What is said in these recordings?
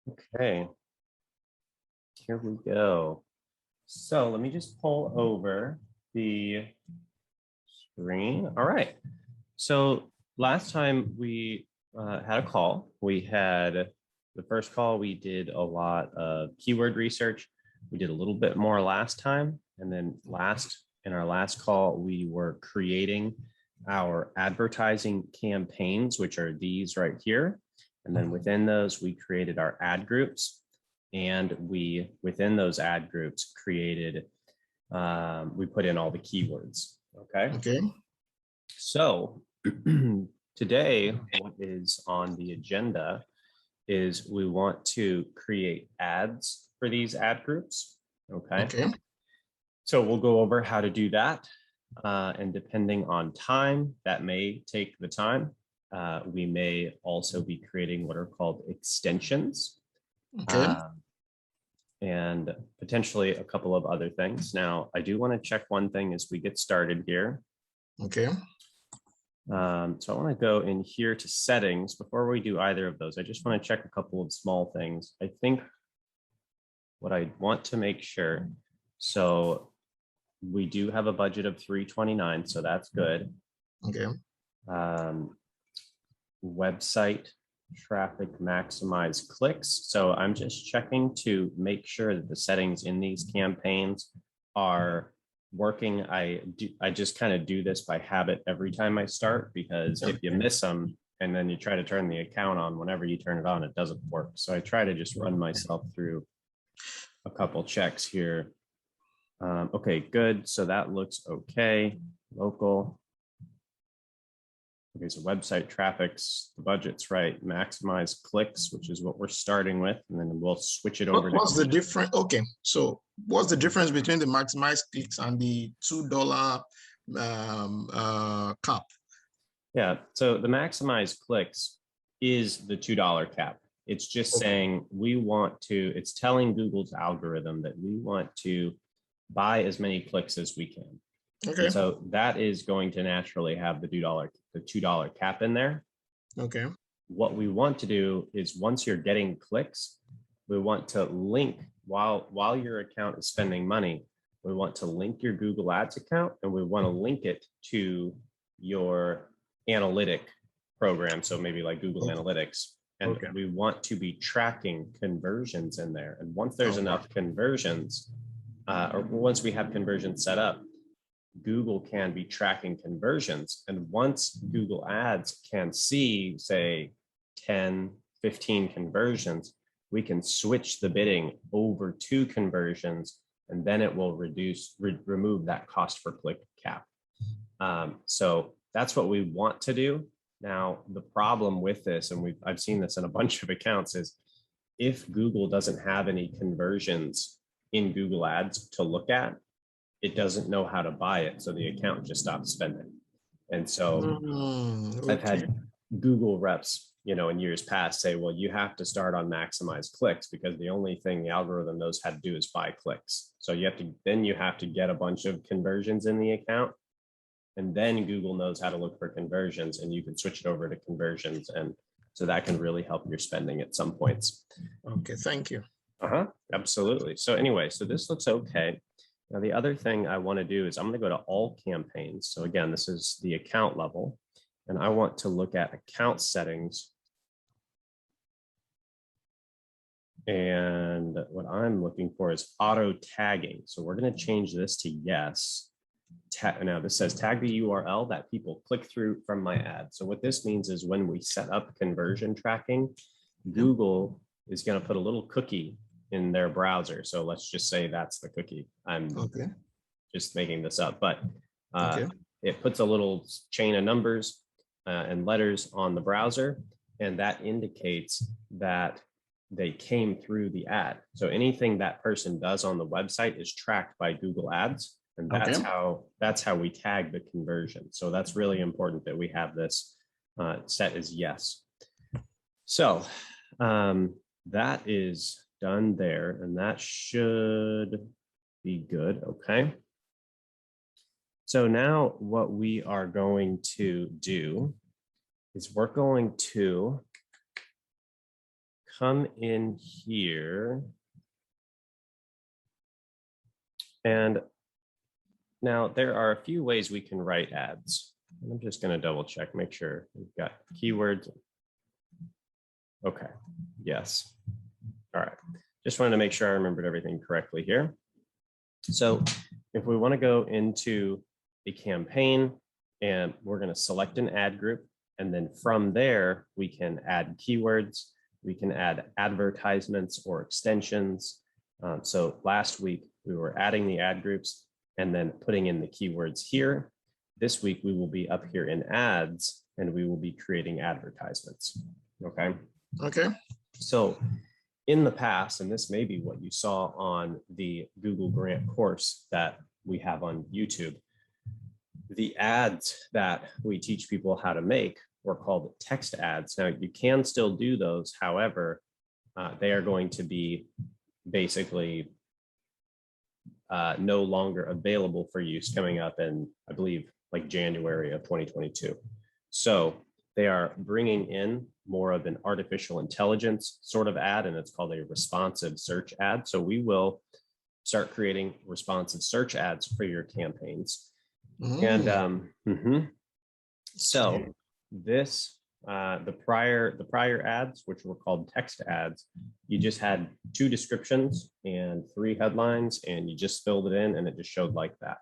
Okay, here we go. So let me just pull over the screen. All right. So last time we had a call, we had the first call, we did a lot of keyword research. We did a little bit more last time. And then in our last call, we were creating our advertising campaigns, which are these right here. And then within those, we created our ad groups. And we, within those ad groups, created, we put in all the keywords. Okay. So today, what is on the agenda is we want to create ads for these ad groups. Okay. So we'll go over how to do that. And depending on time, that may take the time. We may also be creating what are called extensions. And potentially a couple of other things. Now, I do want to check one thing as we get started here. Okay. So I want to go in here to settings. Before we do either of those, I just want to check a couple of small things. I think what I want to make sure, so we do have a budget of $329, so that's good. Okay. Website traffic maximize clicks. So I'm just checking to make sure that the settings in these campaigns are working. I just kind of do this by habit every time I start, because if you miss them and then you try to turn the account on, whenever you turn it on, it doesn't work. So I try to just run myself through a couple checks here. Okay, good. So that looks okay. Local. Okay, so website traffic's, the budget's right. Maximize clicks, which is what we're starting with, and then we'll switch it over. What's the difference? Okay, so what's the difference between the maximize clicks and the $2 cap? Yeah, so the maximize clicks is the $2 cap. It's just saying we want to, it's telling Google's algorithm that we want to buy as many clicks as we can. Okay. And so that is going to naturally have the $2 cap in there. Okay. What we want to do is, once you're getting clicks, we want to link, while your account is spending money, we want to link your Google Ads account, and we want to link it to your analytic program. So maybe like Google Analytics. And we want to be tracking conversions in there. And once there's enough conversions, or once we have conversions set up, Google can be tracking conversions. And once Google Ads can see, say, 10, 15 conversions, we can switch the bidding over to conversions, and then it will remove that cost per click cap. So that's what we want to do. Now, the problem with this, and I've seen this in a bunch of accounts, is if Google doesn't have any conversions in Google Ads to look at, it doesn't know how to buy it. So the account just stops spending. And so I've had Google reps, in years past say, well, you have to start on maximize clicks, because the only thing the algorithm knows how to do is buy clicks. So you have to get a bunch of conversions in the account, and then Google knows how to look for conversions, and you can switch it over to conversions. And so that can really help your spending at some points. Okay, thank you. Absolutely. So anyway, so this looks okay. Now, the other thing I want to do is I'm going to go to all campaigns. So again, this is the account level, and I want to look at account settings. And what I'm looking for is auto tagging. So we're going to change this to yes. Now this says tag the URL that people click through from my ad. So what this means is, when we set up conversion tracking, Google is going to put a little cookie in their browser. So let's just say that's the cookie. I'm just making this up, but it puts a little chain of numbers and letters on the browser, and that indicates that they came through the ad. So anything that person does on the website is tracked by Google Ads, and that's how we tag the conversion. So that's really important that we have this set as yes. So that is done there, and that should be good. Okay. So now what we are going to do is we're going to come in here. And now there are a few ways we can write ads. I'm just going to double check, make sure we've got keywords. Okay, yes. All right, just wanted to make sure I remembered everything correctly here. So if we want to go into a campaign and we're going to select an ad group, and then from there, we can add keywords, we can add advertisements or extensions. So last week we were adding the ad groups and then putting in the keywords here. This week we will be up here in ads and we will be creating advertisements. Okay. Okay. So in the past, and this may be what you saw on the Google Grant course that we have on YouTube, the ads that we teach people how to make were called text ads. Now you can still do those. However, they are going to be basically no longer available for use coming up in, I believe, like January of 2022. So they are bringing in more of an artificial intelligence sort of ad, and it's called a responsive search ad. So we will start creating responsive search ads for your campaigns. And so this, the prior ads, which were called text ads, you just had 2 descriptions and 3 headlines, and you just filled it in and it just showed like that.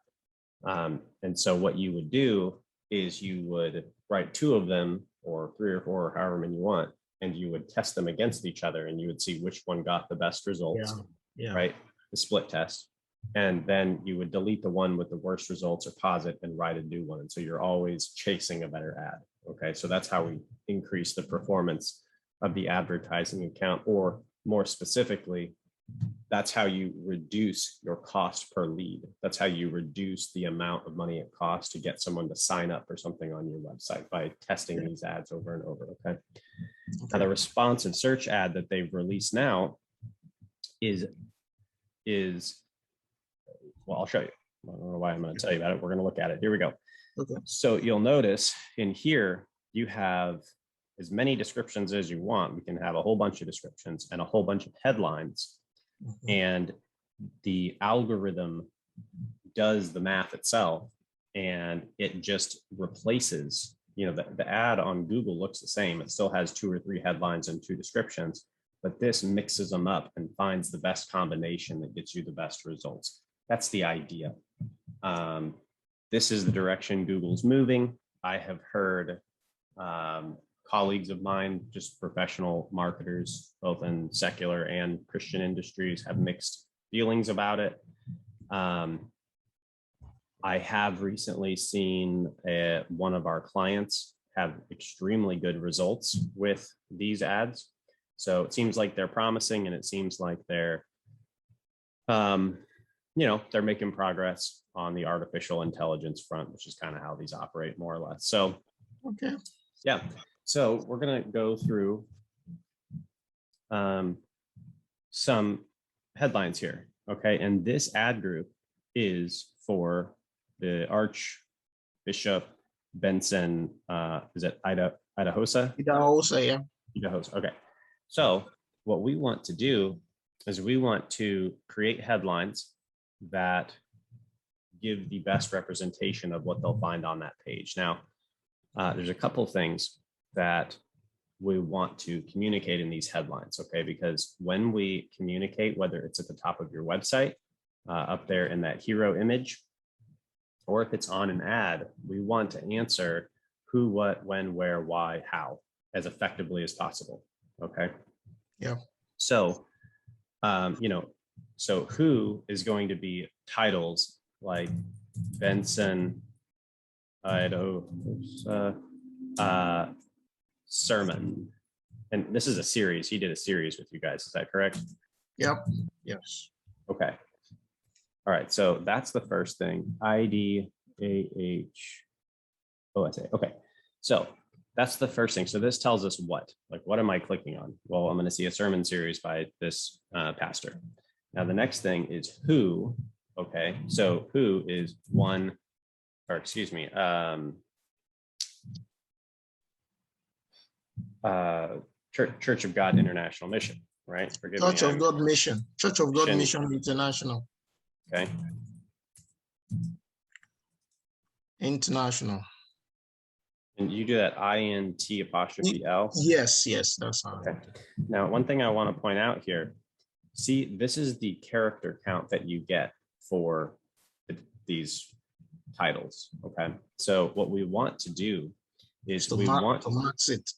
And so what you would do is you would write 2 of them, or 3 or 4, or however many you want, and you would test them against each other, and you would see which one got the best results, right? The split test. And then you would delete the one with the worst results or pause it and write a new one. And so you're always chasing a better ad. Okay, so that's how we increase the performance of the advertising account, or more specifically, that's how you reduce your cost per lead. That's how you reduce the amount of money it costs to get someone to sign up for something on your website, by testing these ads over and over. Okay. Now the responsive search ad that they've released now is well, I'll show you. I don't know why I'm going to tell you about it. We're going to look at it. Here we go. Okay. So you'll notice in here, you have as many descriptions as you want. We can have a whole bunch of descriptions and a whole bunch of headlines. And the algorithm does the math itself, and it just replaces, you know, the ad on Google looks the same. It still has 2 or 3 headlines and 2 descriptions, but this mixes them up and finds the best combination that gets you the best results. That's the idea. This is the direction Google's moving. I have heard colleagues of mine, just professional marketers, both in secular and Christian industries, have mixed feelings about it. I have recently seen one of our clients have extremely good results with these ads. So it seems like they're promising, and it seems like they're, you know, they're making progress on the artificial intelligence front, which is kind of how these operate more or less. So, okay. Yeah. So we're going to go through some headlines here. Okay. And this ad group is for the Archbishop Benson, is it Idahosa? Idahosa, yeah. Idahosa. Okay. So what we want to do is we want to create headlines that give the best representation of what they'll find on that page. Now, there's a couple things that we want to communicate in these headlines, okay? Because when we communicate, whether it's at the top of your website, up there in that hero image, or if it's on an ad, we want to answer who, what, when, where, why, how, as effectively as possible, okay? Yeah. So, you know, so who is going to be titles like Benson, Idaho, sermon. And this is a series. He did a series with you guys. Is that correct? Yep. Yes. Okay. All right. So that's the first thing. IDAH. Oh, I say. Okay. So that's the first thing. So this tells us what? Like, what am I clicking on? Well, I'm going to see a sermon series by this pastor. Now, the next thing is who. Okay. So who is one, or excuse me, Church of God International Mission, right? Forgive me. Church of God Mission. Church of God Mission International. Okay. International. And you do that INT''L? Yes, that's how. Okay. Now, one thing I want to point out here, see, this is the character count that you get for these titles. Okay. So what we want to do is to max it.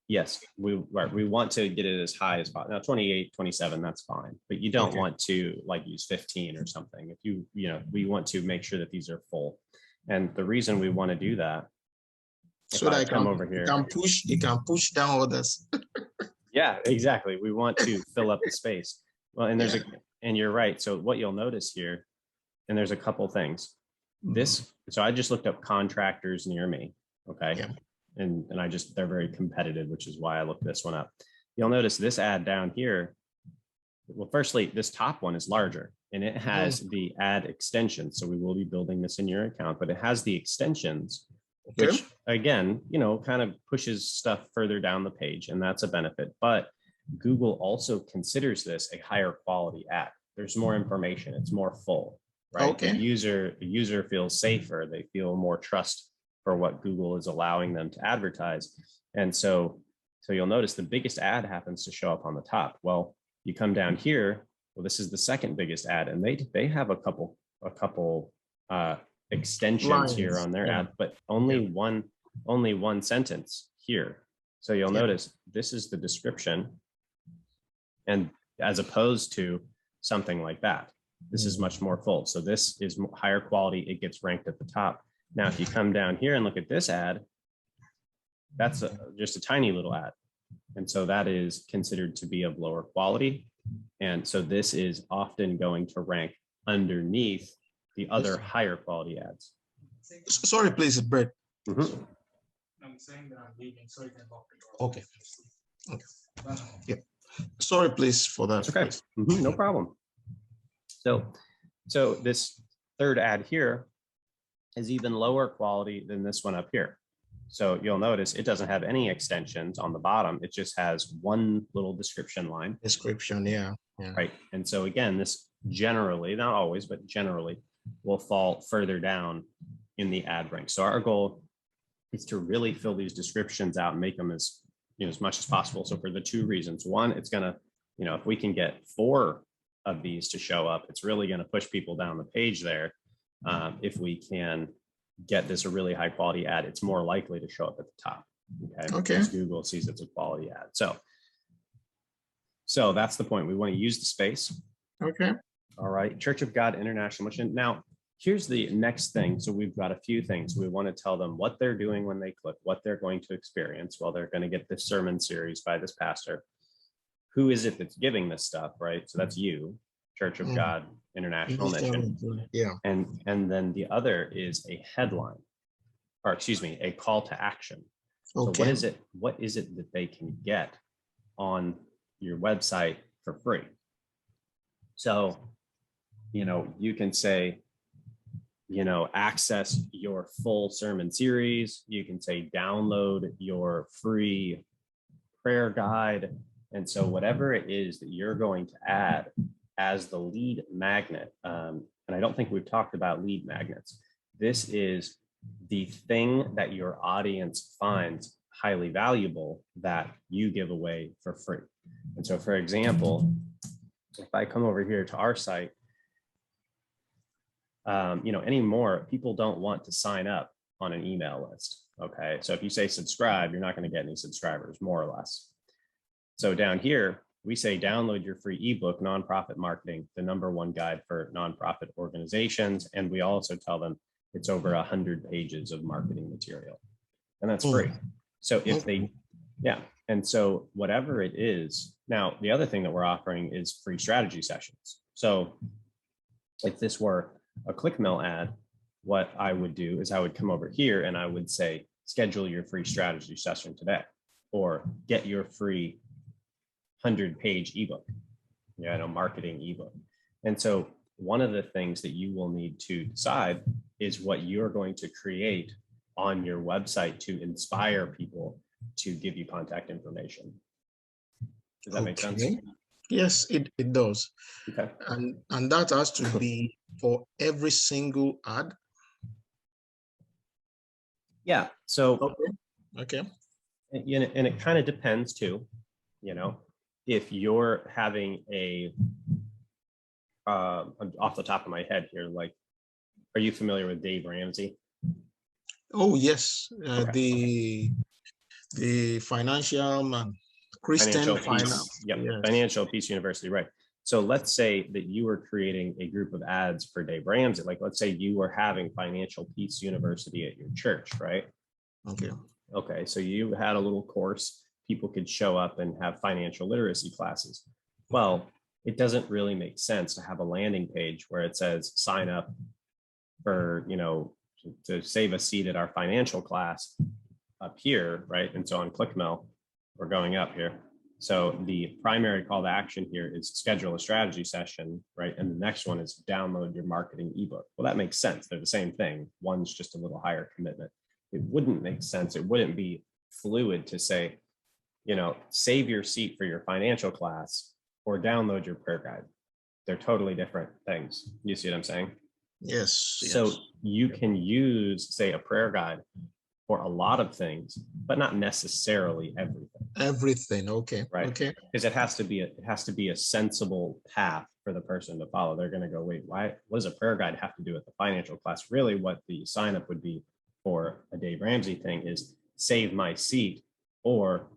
Yes, we want to get it as high as possible. Now 28, 27, that's fine, but you don't want to like use 15 or something. If we want to make sure that these are full. And the reason we want to do that, so that I come over here, you can push down others. Yeah, exactly. We want to fill up the space. Well, and and you're right. So what you'll notice here, and there's a couple things. So I just looked up contractors near me. Okay. Yeah. And they're very competitive, which is why I looked this one up. You'll notice this ad down here. Well, firstly, this top one is larger and it has the ad extensions. So we will be building this in your account, but it has the extensions, which again, kind of pushes stuff further down the page, and that's a benefit. But Google also considers this a higher quality ad. There's more information. It's more full, right? Okay. The user feels safer. They feel more trust for what Google is allowing them to advertise. And so you'll notice the biggest ad happens to show up on the top. Well, you come down here, well, this is the second biggest ad, and they have a couple extensions lines here on their ad, but only one sentence here. So you'll notice this is the description, and as opposed to something like that, this is much more full. So this is higher quality. It gets ranked at the top. Now, if you come down here and look at this ad, that's just a tiny little ad. And so that is considered to be of lower quality. And so this is often going to rank underneath the other higher quality ads. Sorry, please, Brett. I'm saying that I'm leaving, so you can talk to me. Okay. Yeah. Sorry, please, for that. Okay. No problem. So this third ad here is even lower quality than this one up here. So you'll notice it doesn't have any extensions on the bottom. It just has one little description line. Yeah. Right. And so again, this generally, not always, but generally will fall further down in the ad rank. So our goal is to really fill these descriptions out and make them as much as possible. So for the two reasons, one, it's going to, if we can get 4 of these to show up, it's really going to push people down the page there. If we can get this a really high quality ad, it's more likely to show up at the top. Okay. Because Google sees it's a quality ad. So that's the point. We want to use the space. Okay. All right. Church of God International Mission. Now, here's the next thing. So we've got a few things. We want to tell them what they're doing when they click, what they're going to experience. Well, they're going to get this sermon series by this pastor. Who is it that's giving this stuff, right? So that's you, Church of God International Mission. Yeah. And then the other is a headline, or excuse me, a call to action. Okay. So what is it that they can get on your website for free? So, you can say, access your full sermon series. You can say download your free prayer guide. And so whatever it is that you're going to add as the lead magnet, and I don't think we've talked about lead magnets. This is the thing that your audience finds highly valuable that you give away for free. And so, for example, if I come over here to our site, anymore, people don't want to sign up on an email list. Okay. So if you say subscribe, you're not going to get any subscribers, more or less. So down here, we say download your free ebook, Nonprofit Marketing, the #1 guide for nonprofit organizations. And we also tell them it's over 100 pages of marketing material, and that's free. So if they, and so whatever it is, now the other thing that we're offering is free strategy sessions. So if this were a Clickmill ad, what I would do is I would come over here and I would say, schedule your free strategy session today, or get your free 100-page ebook, marketing ebook. And so one of the things that you will need to decide is what you're going to create on your website to inspire people to give you contact information. Does that make sense? Yes, it does. Okay. And that has to be for every single ad. Yeah. So, Okay. and it kind of depends too, if you're having off the top of my head here, like, are you familiar with Dave Ramsey? Oh, yes. Okay. The financial man, Christian Financial finance. Peace. Yep. Yes. Financial Peace University. Right. So let's say that you were creating a group of ads for Dave Ramsey. Like, let's say you were having Financial Peace University at your church, right? Okay. Okay. So you had a little course. People could show up and have financial literacy classes. Well, it doesn't really make sense to have a landing page where it says sign up for, to save a seat at our financial class up here, right? And so on Clickmill, we're going up here. So the primary call to action here is schedule a strategy session, right? And the next one is download your marketing ebook. Well, that makes sense. They're the same thing. One's just a little higher commitment. It wouldn't make sense. It wouldn't be fluid to say, save your seat for your financial class or download your prayer guide. They're totally different things. You see what I'm saying? Yes. So you can use, say, a prayer guide for a lot of things, but not necessarily everything. Everything. Okay. Right. Okay. Because it has to be a sensible path for the person to follow. They're going to go, wait, what does a prayer guide have to do with the financial class? Really, what the sign up would be for a Dave Ramsey thing is save my seat, or,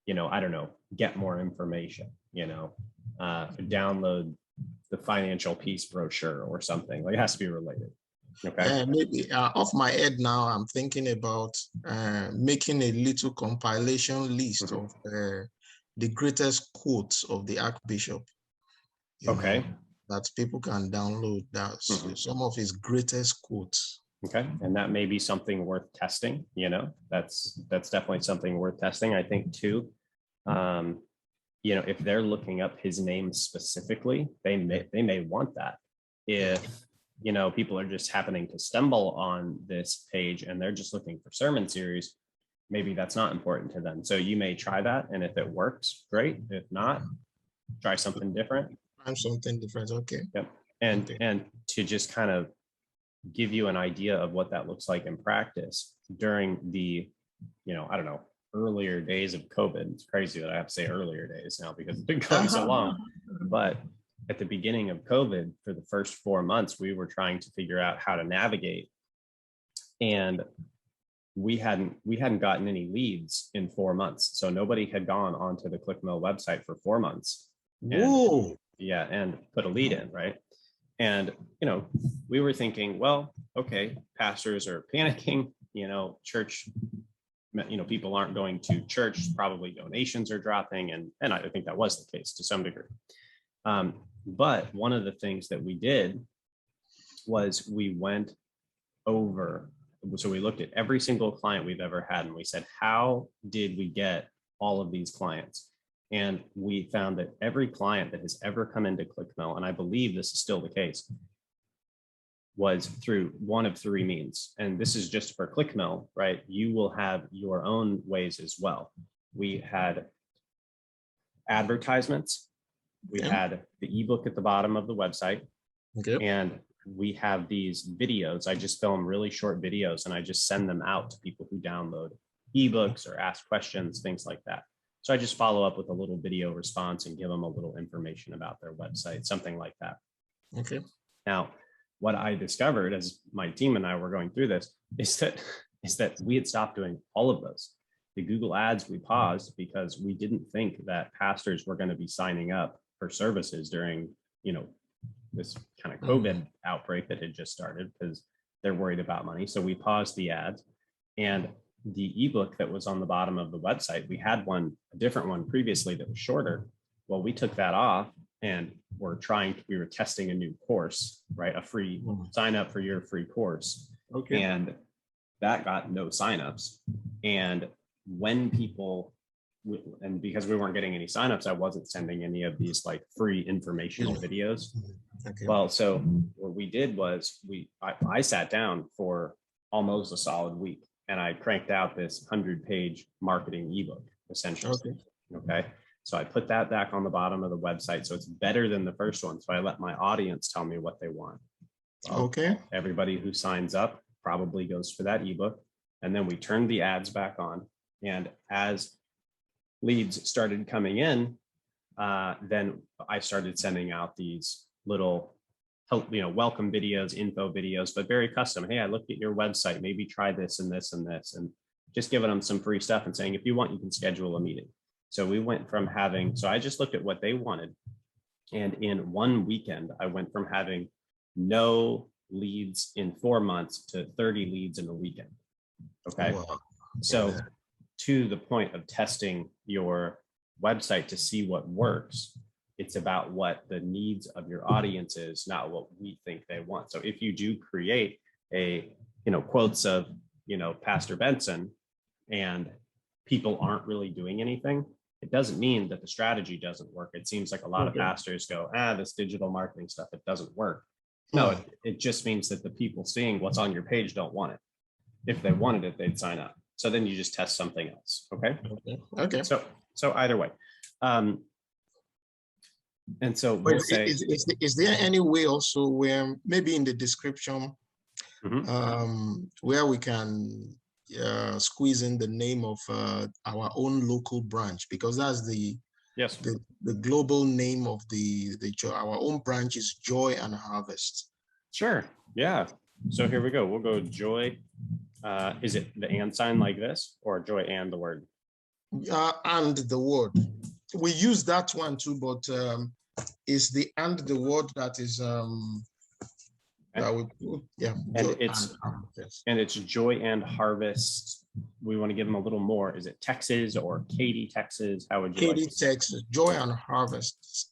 I don't know, get more information, download the Financial Peace brochure or something. Like, it has to be related. Okay. Maybe off my head now, I'm thinking about making a little compilation list of the greatest quotes of the Archbishop. Okay. That people can download. That's some of his greatest quotes. Okay. And that may be something worth testing. That's definitely something worth testing. I think too, if they're looking up his name specifically, they may want that. If people are just happening to stumble on this page and they're just looking for sermon series, maybe that's not important to them. So you may try that, and if it works, great. If not, try something different. Try something different. Okay. Yep. And to just kind of give you an idea of what that looks like in practice during the, I don't know, earlier days of COVID. It's crazy that I have to say earlier days now because it's been going so long. But at the beginning of COVID, for the first 4 months, we were trying to figure out how to navigate. And we hadn't gotten any leads in 4 months. So nobody had gone onto the Clickmill website for 4 months. Whoa. And put a lead in, right? And, we were thinking, well, okay, pastors are panicking, church, people aren't going to church, probably donations are dropping. And I think that was the case to some degree. But one of the things that we did was we went over, so we looked at every single client we've ever had, and we said, how did we get all of these clients? And we found that every client that has ever come into Clickmill, and I believe this is still the case, was through one of three means. And this is just for Clickmill, right? You will have your own ways as well. We had advertisements. We had the ebook at the bottom of the website. Okay. And we have these videos. I just film really short videos and I just send them out to people who download ebooks or ask questions, things like that. So I just follow up with a little video response and give them a little information about their website, something like that. Okay. Now, what I discovered as my team and I were going through this is that we had stopped doing all of those. The Google ads we paused because we didn't think that pastors were going to be signing up for services during, this kind of COVID outbreak that had just started because they're worried about money. So we paused the ads, and the ebook that was on the bottom of the website, we had a different one previously that was shorter. Well, we took that off and we were testing a new course, right? A free sign up for your free course. Okay. And that got no signups. And when people, and because we weren't getting any signups, I wasn't sending any of these like free informational videos. Okay. Well, so what we did was I sat down for almost a solid week and I cranked out this 100-page marketing ebook, essentially. Okay. So I put that back on the bottom of the website. So it's better than the first one. So I let my audience tell me what they want. Well, Okay. everybody who signs up probably goes for that ebook. And then we turned the ads back on. And as leads started coming in, then I started sending out these little welcome videos, info videos, but very custom. Hey, I looked at your website, maybe try this and this and this, and just giving them some free stuff and saying, if you want, you can schedule a meeting. So we went from having, so I just looked at what they wanted. And in one weekend, I went from having no leads in 4 months to 30 leads in a weekend. Okay. Wow. So to the point of testing your website to see what works, it's about what the needs of your audience is, not what we think they want. So if you do create a, quotes of, Pastor Benson, and people aren't really doing anything, it doesn't mean that the strategy doesn't work. It seems like a lot of pastors go, this digital marketing stuff, it doesn't work. No, it just means that the people seeing what's on your page don't want it. If they wanted it, they'd sign up. So then you just test something else. Okay. So either way. And so we'll say, is there any way also where maybe in the description, where we can squeeze in the name of our own local branch, because that's the global name of the our own branch is Joy and Harvest. Sure. Yeah. So here we go. We'll go Joy. Is it the and sign like this, or Joy and the word? And the word. We use that one too, but is the and the word that is that we put, and it's Joy and Harvest. We want to give them a little more. Is it Texas or Katy, Texas? How would you Katy, like Texas. Joy and Harvest,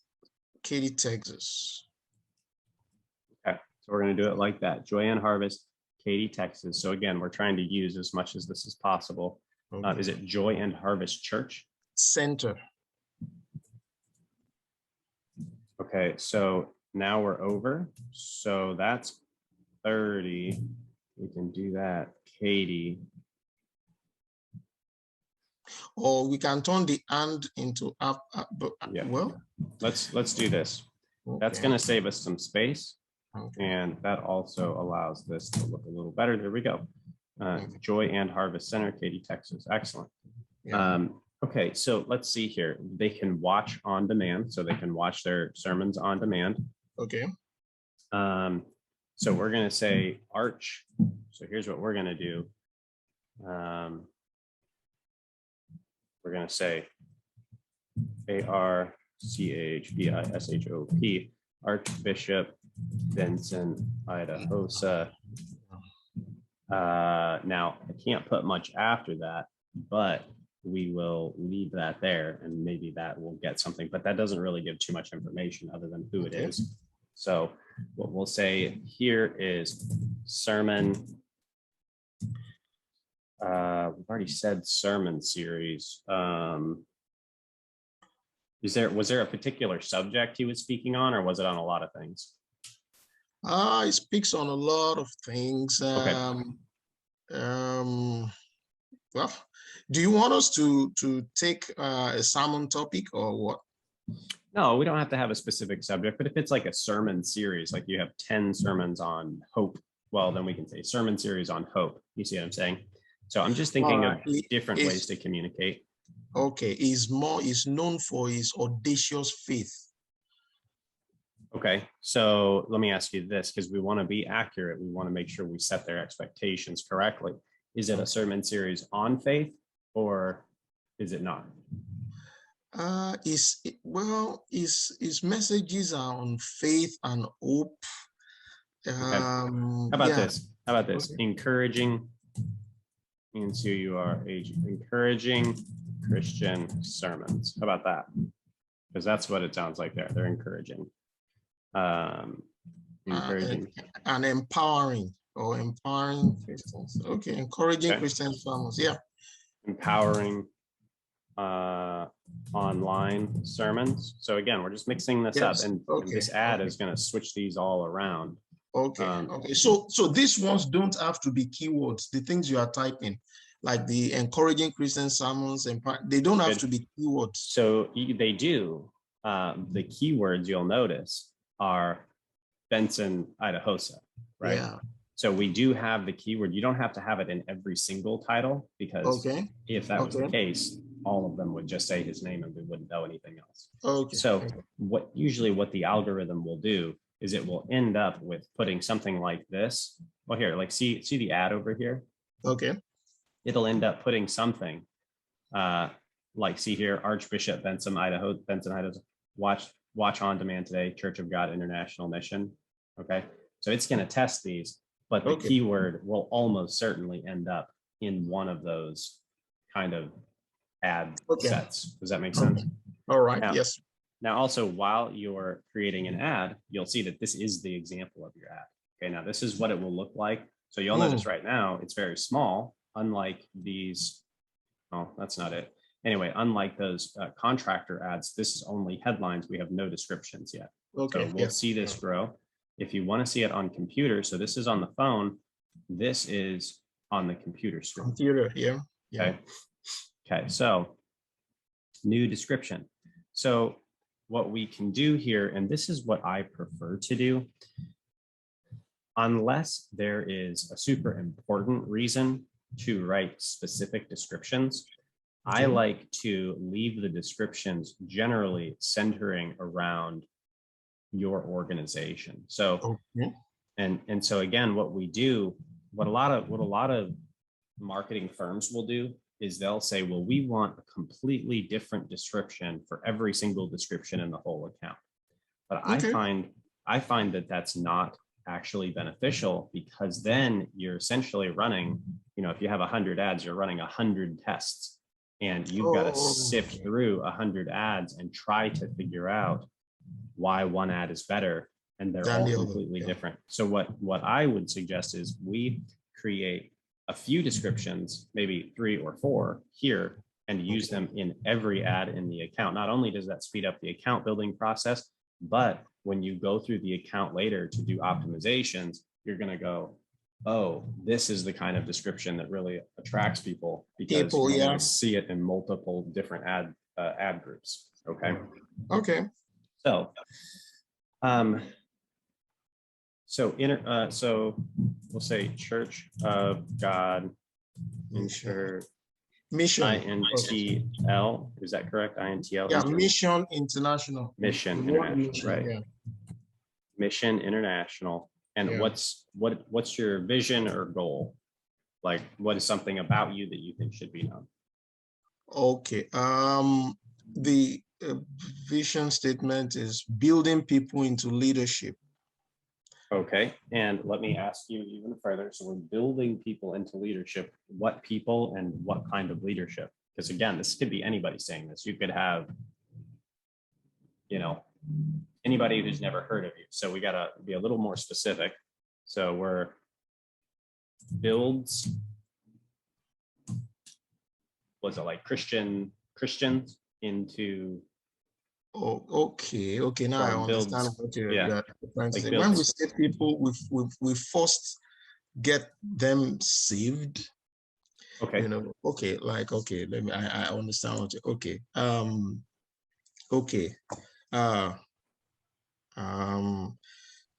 Katy, Texas. Okay, so we're going to do it like that. Joy and Harvest, Katy, Texas. So again, we're trying to use as much as this is possible. Is it Joy and Harvest Church Center? Okay, so now we're over. So that's 30. We can do that. Katy. Or we can turn the and into up. Well, let's do this. That's going to save us some space. And that also allows this to look a little better. There we go. Joy and Harvest Center, Katy, Texas. Excellent. Okay, so let's see here. They can watch on demand, so they can watch their sermons on demand. Okay. So we're going to say Arch. So here's what we're going to do. We're going to say ARCHBISHOP, Archbishop Benson Idahosa. Now, I can't put much after that, but we will leave that there, and maybe that will get something, but that doesn't really give too much information other than who it is. So what we'll say here is sermon. We've already said sermon series. Was there a particular subject he was speaking on, or was it on a lot of things? He speaks on a lot of things. Well, do you want us to take a sermon topic or what? No, we don't have to have a specific subject, but if it's like a sermon series, like you have 10 sermons on hope, well, then we can say sermon series on hope. You see what I'm saying? So I'm just thinking of different ways to communicate. Okay, he's known for his audacious faith. Okay, so let me ask you this, because we want to be accurate. We want to make sure we set their expectations correctly. Is it a sermon series on faith, or is it not? His messages are on faith and hope. How about this? Okay. Encouraging into your age, encouraging Christian sermons. How about that? Because that's what it sounds like there. They're encouraging. Encouraging. And empowering Christians. Okay, encouraging Christian sermons. Yeah. Empowering online sermons. So again, we're just mixing this up, and this ad is going to switch these all around. Okay. So these ones don't have to be keywords, the things you are typing. like the encouraging Christian sermons, and they don't have to be keywords. So they do. The keywords you'll notice are Benson, Idahosa, right? Yeah. So we do have the keyword. You don't have to have it in every single title, because if that was the case, all of them would just say his name and we wouldn't know anything else. Okay. So what the algorithm will do is it will end up with putting something like this. Well, here, like see the ad over here. Okay. It'll end up putting something like, see here, Archbishop Benson, Idaho, watch on demand today, Church of God International Mission. Okay. So it's going to test these, but the keyword will almost certainly end up in one of those kind of ad sets. Does that make sense? All right. Now, yes. Now, also, while you're creating an ad, you'll see that this is the example of your ad. Okay. Now this is what it will look like. So you'll notice right now, it's very small, unlike these. Oh, that's not it. Anyway, unlike those contractor ads, this is only headlines. We have no descriptions yet. Okay. So we'll see this grow. If you want to see it on computer, so this is on the phone, this is on the computer screen. Computer, yeah. Okay, so new description. So what we can do here, and this is what I prefer to do, unless there is a super important reason to write specific descriptions, I like to leave the descriptions generally centering around your organization. So, and so again, what a lot of marketing firms will do is they'll say, well, we want a completely different description for every single description in the whole account. But I find that that's not actually beneficial, because then you're essentially running, if you have 100 ads, you're running 100 tests. And you've got to sift through 100 ads and try to figure out why one ad is better, and they're all completely different. So what I would suggest is we create a few descriptions, maybe 3 or 4 here, and use them in every ad in the account. Not only does that speed up the account building process, but when you go through the account later to do optimizations, you're going to go, oh, this is the kind of description that really attracts people, because you see it in multiple different ad groups. Okay. So, so we'll say Church of God Mission. INTL. Is that correct? INTL. Yeah, Mission International. Mission International. Right. Yeah. Mission International. And what's your vision or goal? Like, what is something about you that you think should be known? Okay. The vision statement is building people into leadership. Okay. And let me ask you even further. So we're building people into leadership. What people and what kind of leadership? Because again, this could be anybody saying this. You could have, anybody who's never heard of you. So we got to be a little more specific. So we're builds, was it like Christians into? Oh, okay. Now I understand what you're trying to say. Builds. When we say people, we first get them saved. Okay. Let me. I understand what you.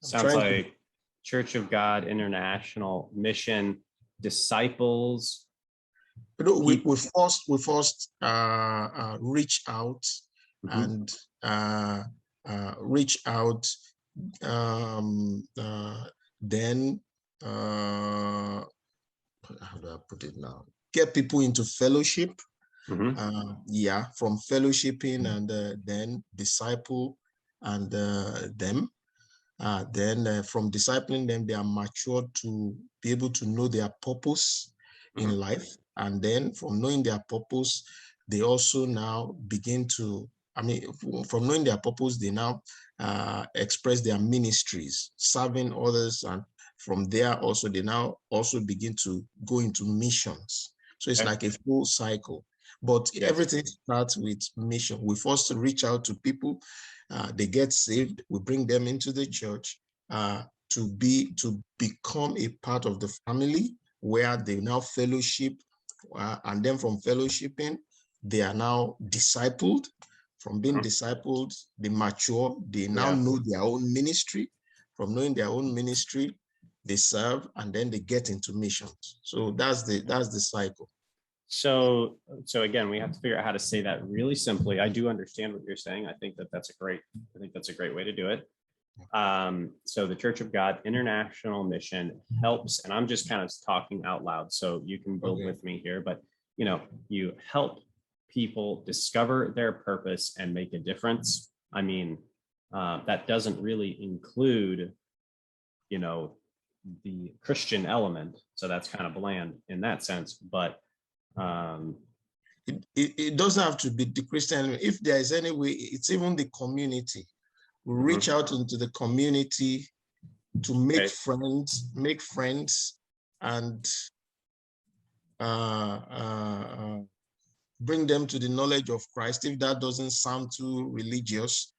Sounds like Church of God International Mission disciples. We first reach out and reach out. Then how do I put it now? Get people into fellowship. From fellowshipping, and then disciple and them. Then from discipling them, they are matured to be able to know their purpose in life. And then from knowing their purpose, they also now begin to, from knowing their purpose, they now express their ministries, serving others. And from there also, they now also begin to go into missions. So it's like a full cycle. But everything starts with mission. We first reach out to people, they get saved, we bring them into the church to become a part of the family, where they now fellowship And then from fellowshipping, they are now discipled. From being discipled, they mature. They now know their own ministry. From knowing their own ministry, they serve, and then they get into missions. So that's the cycle. So again, we have to figure out how to say that really simply. I do understand what you're saying. I think that's a great way to do it. So the Church of God International Mission helps, and I'm just kind of talking out loud, so you can build with me here, but you help people discover their purpose and make a difference. I mean, that doesn't really include, the Christian element. So that's kind of bland in that sense, but it doesn't have to be the Christian. If there is any way, it's even the community. We reach out into the community to make friends, and bring them to the knowledge of Christ. If that doesn't sound too religious,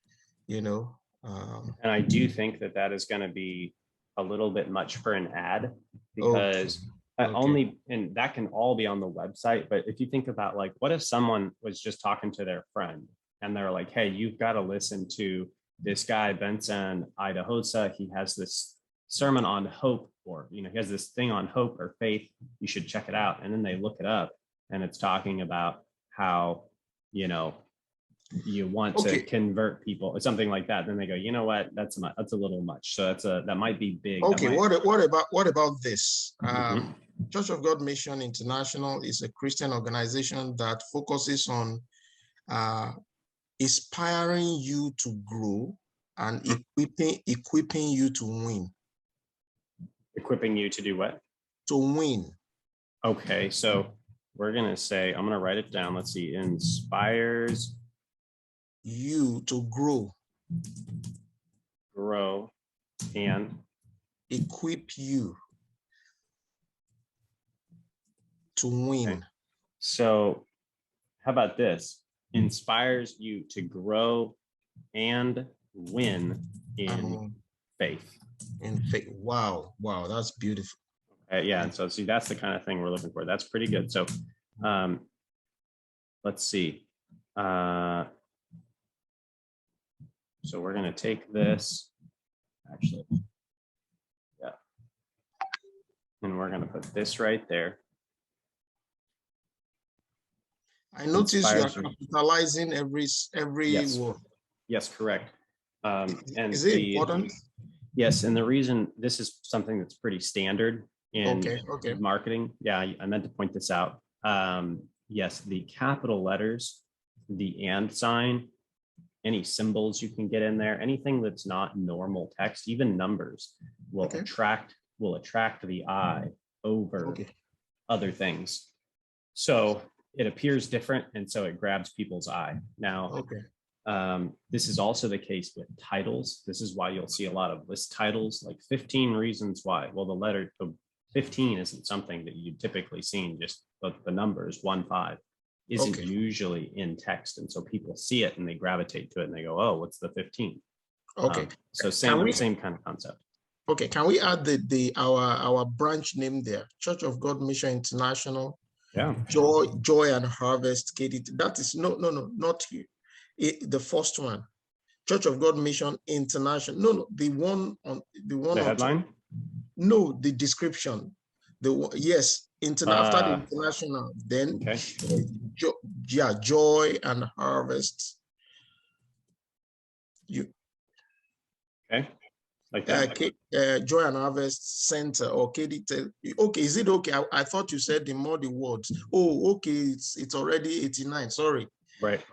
And I do think that is going to be a little bit much for an ad, because and that can all be on the website. But if you think about, like, what if someone was just talking to their friend and they're like, hey, you've got to listen to this guy, Benson Idahosa. He has this sermon on hope, or, he has this thing on hope or faith. You should check it out. And then they look it up, and it's talking about how, you want to convert people or something like that. Then they go, you know what, that's a little much. So that might be big. Okay. What about this? Church of God Mission International is a Christian organization that focuses on inspiring you to grow and equipping you to win. Equipping you to do what? To win. Okay, so we're gonna say, I'm gonna write it down. Let's see, inspires you to grow, and equip you to win. Okay. So how about this? Inspires you to grow and win in faith. In faith. Wow, that's beautiful. Yeah, and so see, that's the kind of thing we're looking for. That's pretty good. So let's see. So we're going to take this, actually, and we're going to put this right there. I notice you are capitalizing every word. Yes, correct. And is it important? Yes, and the reason, this is something that's pretty standard in marketing. Yeah, I meant to point this out. Yes, the capital letters, the and sign, any symbols you can get in there, anything that's not normal text, even numbers, will attract the eye over other things. So it appears different, and so it grabs people's eye. Now, this is also the case with titles. This is why you'll see a lot of list titles, like 15 reasons why. Well, the 15 isn't something that you typically see, just the numbers 1-5 isn't usually in text. And so people see it and they gravitate to it and they go, oh, what's the 15? So same kind of concept. Okay, can we add our branch name there? Church of God Mission International. Yeah. Joy and Harvest. That is not here. The first one. Church of God Mission International. No, the one on the headline. No, the description. After the international, then Joy and Harvest. Like that. Joy and Harvest Center or KD. Okay, is it okay? I thought you said the words. Oh, okay, it's already 89. Sorry. Right.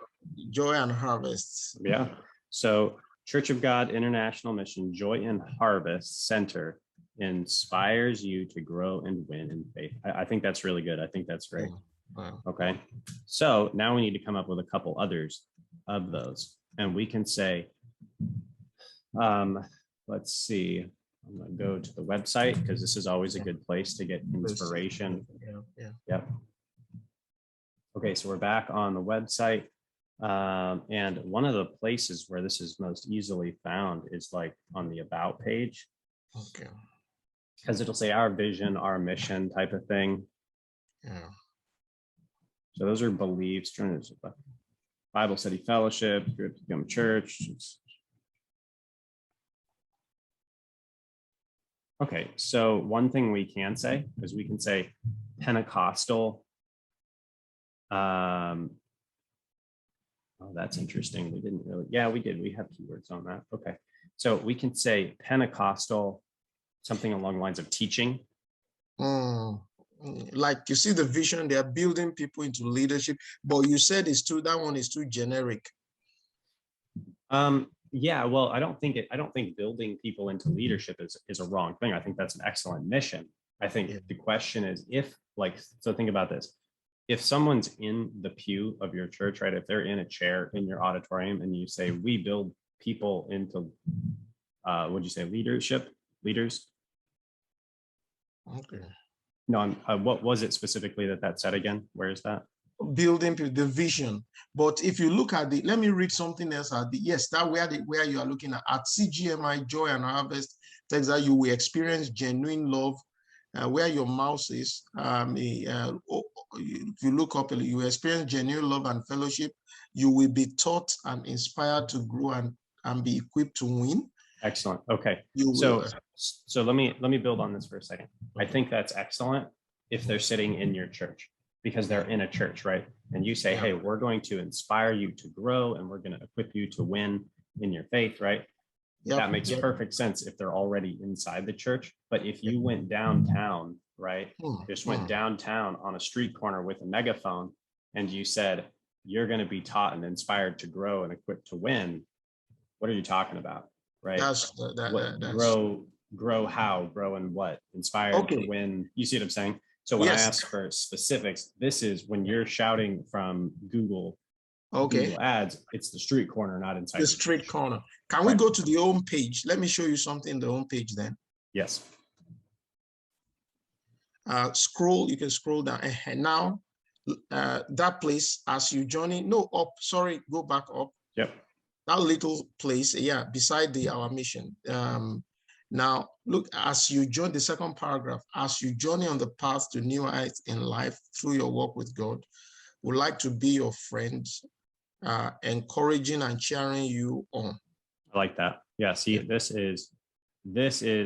Joy and Harvest. Yeah. So Church of God International Mission Joy and Harvest Center inspires you to grow and win in faith. I think that's really good. I think that's great. Wow. Okay. So now we need to come up with a couple others of those. And we can say, let's see. I'm going to go to the website because this is always a good place to get inspiration. Yeah. Yep. Okay, so we're back on the website. And one of the places where this is most easily found is like on the About page. Okay. Because it'll say our vision, our mission type of thing. Yeah. So those are beliefs. Bible study fellowship, become church. Okay, so one thing we can say is we can say Pentecostal. Oh, that's interesting. We didn't really, yeah, we did. We have keywords on that. Okay, so we can say Pentecostal, something along the lines of teaching. Like you see the vision, they are building people into leadership, but you said that one is too generic. Yeah, well, I don't think building people into leadership is a wrong thing. I think that's an excellent mission. I think the question is so think about this. If someone's in the pew of your church, right? If they're in a chair in your auditorium and you say, we build people into, would you say leaders? Okay. No, what was it specifically that said again? Where is that? Building the vision. But if you look at let me read something else that where you are looking at CGMI Joy and Harvest, that you will experience genuine love where your mouse is. If you look up, you will experience genuine love and fellowship. You will be taught and inspired to grow and be equipped to win. Excellent. Okay. So let me build on this for a second. I think that's excellent if they're sitting in your church, because they're in a church, right? And you say, hey, we're going to inspire you to grow and we're going to equip you to win in your faith, right? That makes perfect sense if they're already inside the church. But if you went downtown, right? Just went downtown on a street corner with a megaphone and you said, you're going to be taught and inspired to grow and equipped to win. What are you talking about? Right? Grow how? Grow in what? Inspired to win. You see what I'm saying? So when I ask for specifics, this is when you're shouting from Google Ads, it's the street corner, not inside the street corner. Can we go to the home page? Let me show you something in the home page then. Yes. You can scroll down. And now that place, as you journey, go back up. Yep. That little place, beside our mission. Now, look, as you join the second paragraph, as you journey on the path to new heights in life through your walk with God, would like to be your friend, encouraging and cheering you on. I like that. Yeah, see, this is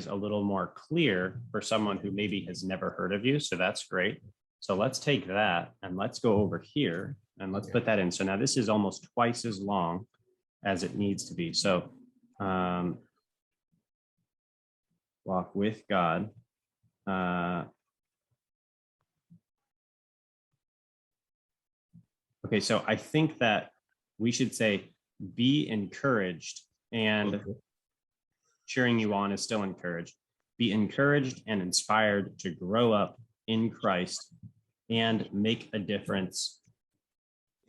a little more clear for someone who maybe has never heard of you. So that's great. So let's take that and let's go over here and let's put that in. So now this is almost twice as long as it needs to be. So walk with God. Okay, so I think that we should say be encouraged, and cheering you on is still encouraged. Be encouraged and inspired to grow up in Christ and make a difference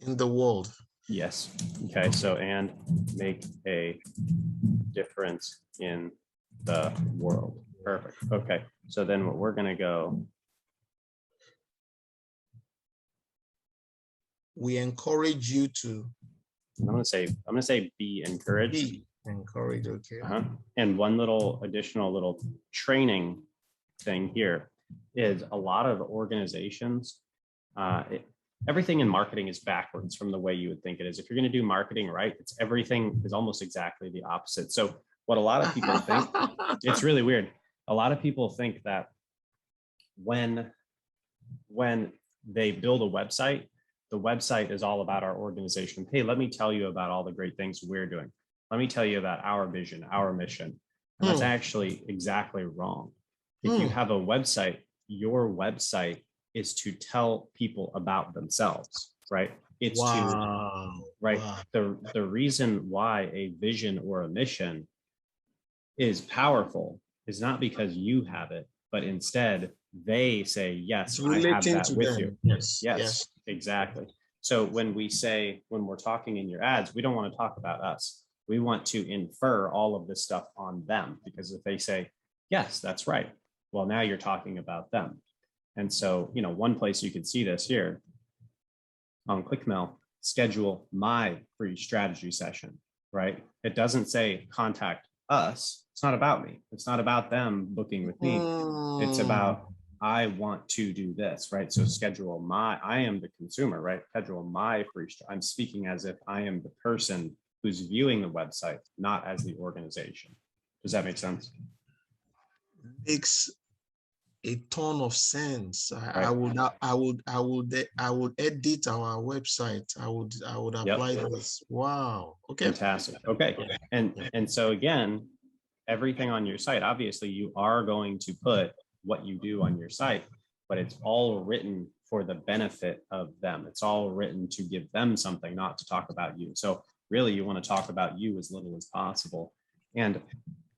in the world. Yes. Okay, so and make a difference in the world. Perfect. Okay, so then what we're going to go. We encourage you to. I'm going to say be encouraged. Be encouraged, okay. And one additional training thing here is a lot of organizations, everything in marketing is backwards from the way you would think it is. If you're going to do marketing right, everything is almost exactly the opposite. So what a lot of people think, it's really weird. A lot of people think that when they build a website, the website is all about our organization. Hey, let me tell you about all the great things we're doing. Let me tell you about our vision, our mission. And that's actually exactly wrong. If you have a website, your website is to tell people about themselves, right? It's the reason why a vision or a mission is powerful is not because you have it, but instead they say, yes, I have that with you. Yes, exactly. So when we're talking in your ads, we don't want to talk about us. We want to infer all of this stuff on them, because if they say, yes, that's right, well, now you're talking about them. And so, one place you can see this here on Clickmill, schedule my free strategy session, right? It doesn't say contact us. It's not about me. It's not about them booking with me. It's about I want to do this, right? So I am the consumer, right? Schedule my free trial. I'm speaking as if I am the person who's viewing the website, not as the organization. Does that make sense? Makes a ton of sense. Right. I would edit our website. I would apply this. Wow. Okay. Fantastic. Okay. And so again, everything on your site, obviously you are going to put what you do on your site, but it's all written for the benefit of them. It's all written to give them something, not to talk about you. So really you want to talk about you as little as possible. And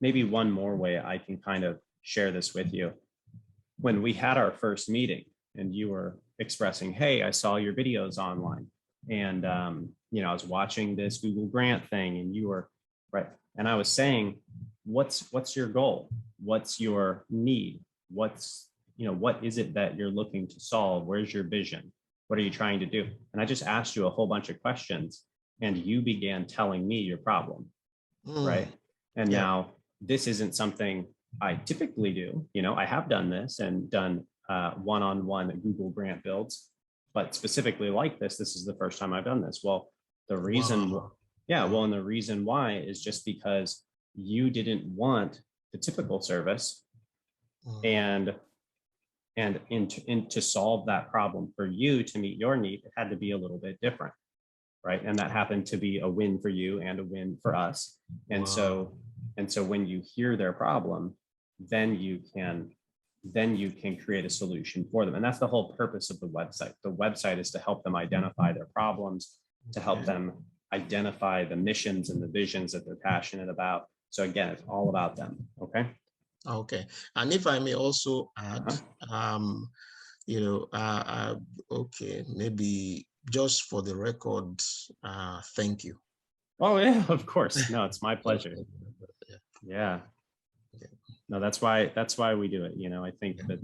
maybe one more way I can kind of share this with you. When we had our first meeting and you were expressing, hey, I saw your videos online and, I was watching this Google Grant thing and you were right. And I was saying, what's your goal? What's your need? What is it that you're looking to solve? Where's your vision? What are you trying to do? And I just asked you a whole bunch of questions and you began telling me your problem, right? And now this isn't something I typically do. I have done this and done one-on-one Google Grant builds, but specifically like this is the first time I've done this. Well, the reason, and the reason why is just because you didn't want the typical service and to solve that problem for you to meet your need, it had to be a little bit different, right? And that happened to be a win for you and a win for us. And so when you hear their problem, then you can create a solution for them. And that's the whole purpose of the website. The website is to help them identify their problems, to help them identify the missions and the visions that they're passionate about. So again, it's all about them. Okay. Okay. And if I may also add, okay, maybe just for the record, thank you. Oh yeah, of course. No, it's my pleasure. Yeah. No, that's why we do it. I think that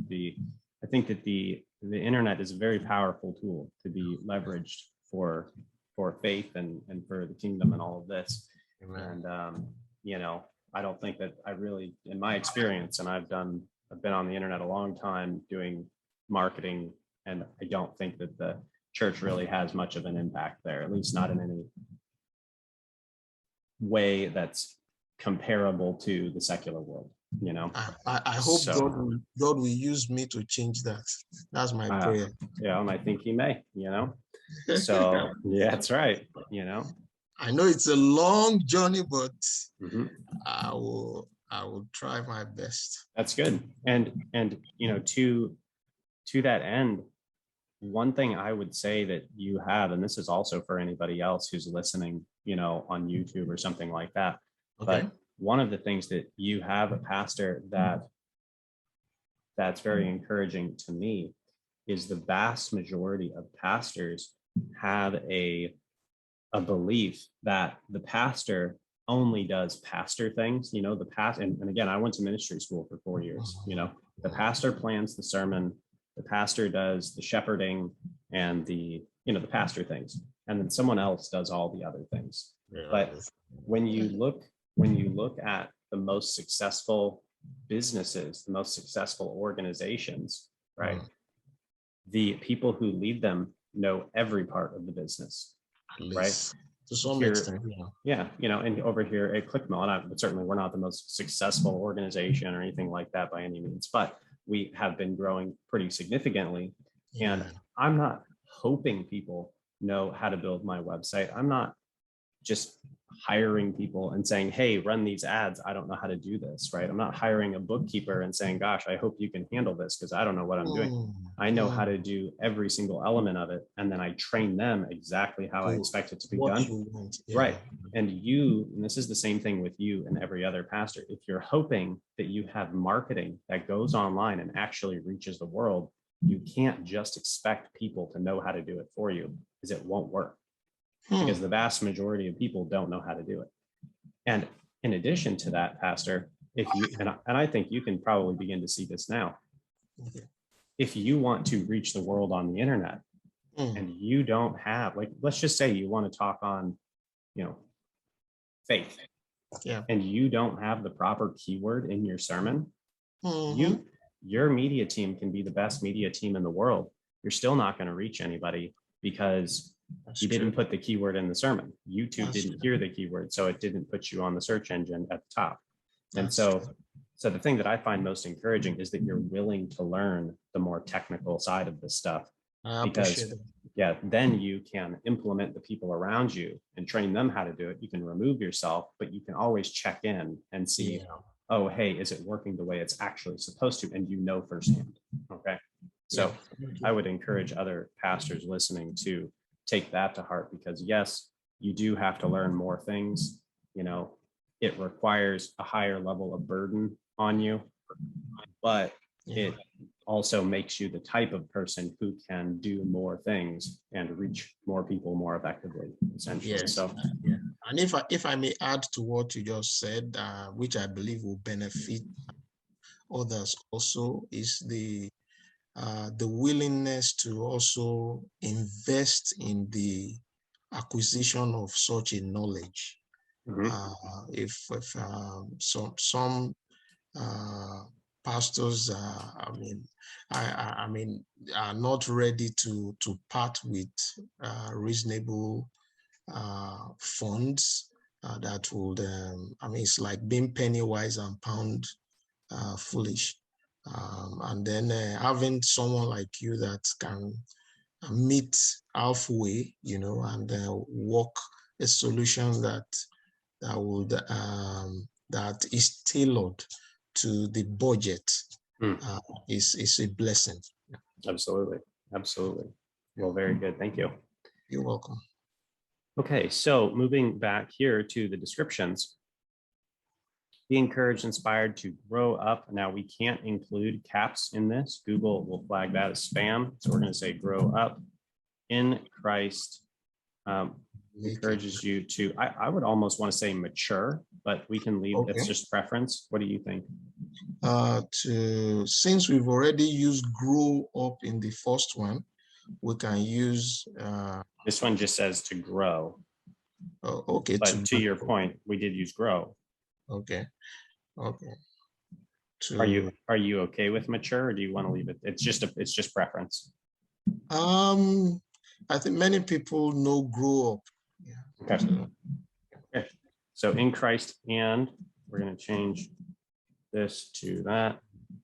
the internet is a very powerful tool to be leveraged for faith and for the kingdom and all of this. Amen. And I don't think that I really, in my experience, and I've been on the internet a long time doing marketing, and I don't think that the church really has much of an impact there, at least not in any way that's comparable to the secular world. I hope God will use me to change that. That's my prayer. Yeah, and I think He may. So yeah, that's right. I know it's a long journey, but I will try my best. That's good. And to that end, one thing I would say that you have, and this is also for anybody else who's listening, on YouTube or something like that. Okay. But one of the things that you have, a pastor, that's very encouraging to me is the vast majority of pastors have a belief that the pastor only does pastor things, and again, I went to ministry school for 4 years, the pastor plans the sermon, the pastor does the shepherding and the pastor things, and then someone else does all the other things. Yeah. But when you look at the most successful businesses, the most successful organizations, right? The people who lead them know every part of the business, right? To some extent, yeah. And over here at Clickmill, and certainly we're not the most successful organization or anything like that by any means, but we have been growing pretty significantly. Yeah. And I'm not hoping people know how to build my website. I'm not just hiring people and saying, hey, run these ads. I don't know how to do this, right? I'm not hiring a bookkeeper and saying, gosh, I hope you can handle this because I don't know what I'm doing. I know how to do every single element of it. And then I train them exactly how I expect it to be done. Yeah. Right. And this is the same thing with you and every other pastor. If you're hoping that you have marketing that goes online and actually reaches the world, you can't just expect people to know how to do it for you because it won't work. Because the vast majority of people don't know how to do it. And in addition to that, Pastor, if you, and I think you can probably begin to see this now, if you want to reach the world on the internet and you don't have, let's just say you want to talk on, faith, and you don't have the proper keyword in your sermon, your media team can be the best media team in the world. You're still not going to reach anybody because you didn't put the keyword in the sermon. YouTube didn't hear the keyword, so it didn't put you on the search engine at the top. And so the thing that I find most encouraging is that you're willing to learn the more technical side of this stuff, because then you can implement the people around you and train them how to do it. You can remove yourself, but you can always check in and see, oh, hey, is it working the way it's actually supposed to? And you know firsthand. Okay. So I would encourage other pastors listening to take that to heart, because yes, you do have to learn more things. You know, it requires a higher level of burden on you, but it also makes you the type of person who can do more things and reach more people more effectively, essentially. And if I may add to what you just said, which I believe will benefit others also, is the willingness to also invest in the acquisition of such a knowledge. If some pastors, I mean, are not ready to part with reasonable funds that would, it's like being penny wise and pound foolish. And then having someone like you that can meet halfway, you know, and work a solution that would that is tailored to the budget is a blessing. Absolutely. Well, very good. Thank you. You're welcome. Okay, so moving back here to the descriptions. Be encouraged, inspired to grow up. Now, we can't include caps in this. Google will flag that as spam. So we're going to say grow up in Christ. Encourages you to, I would almost want to say mature, but we can leave, it's just preference. What do you think? Since we've already used grow up in the first one, we can use this one just says to grow. Okay, but to your point, we did use grow. Okay. Are you okay with mature, or do you want to leave it? It's just preference. I think many people know grow up. Okay. So in Christ, and we're going to change this to that.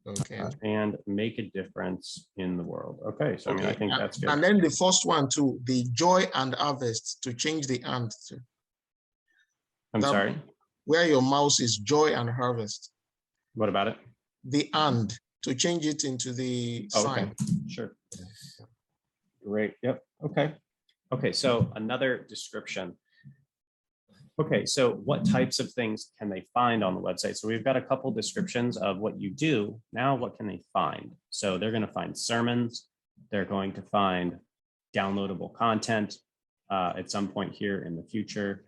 Okay. And make a difference in the world. Okay. So I think that's good. And then the first one too, the joy and harvest, to change the and to. I'm sorry. Where your mouse is, joy and harvest. What about it? The and, to change it into the sign. Okay. Sure. Great. Yep. Okay. So another description. Okay. So what types of things can they find on the website? So we've got a couple descriptions of what you do. Now, what can they find? So they're going to find sermons. They're going to find downloadable content at some point here in the future.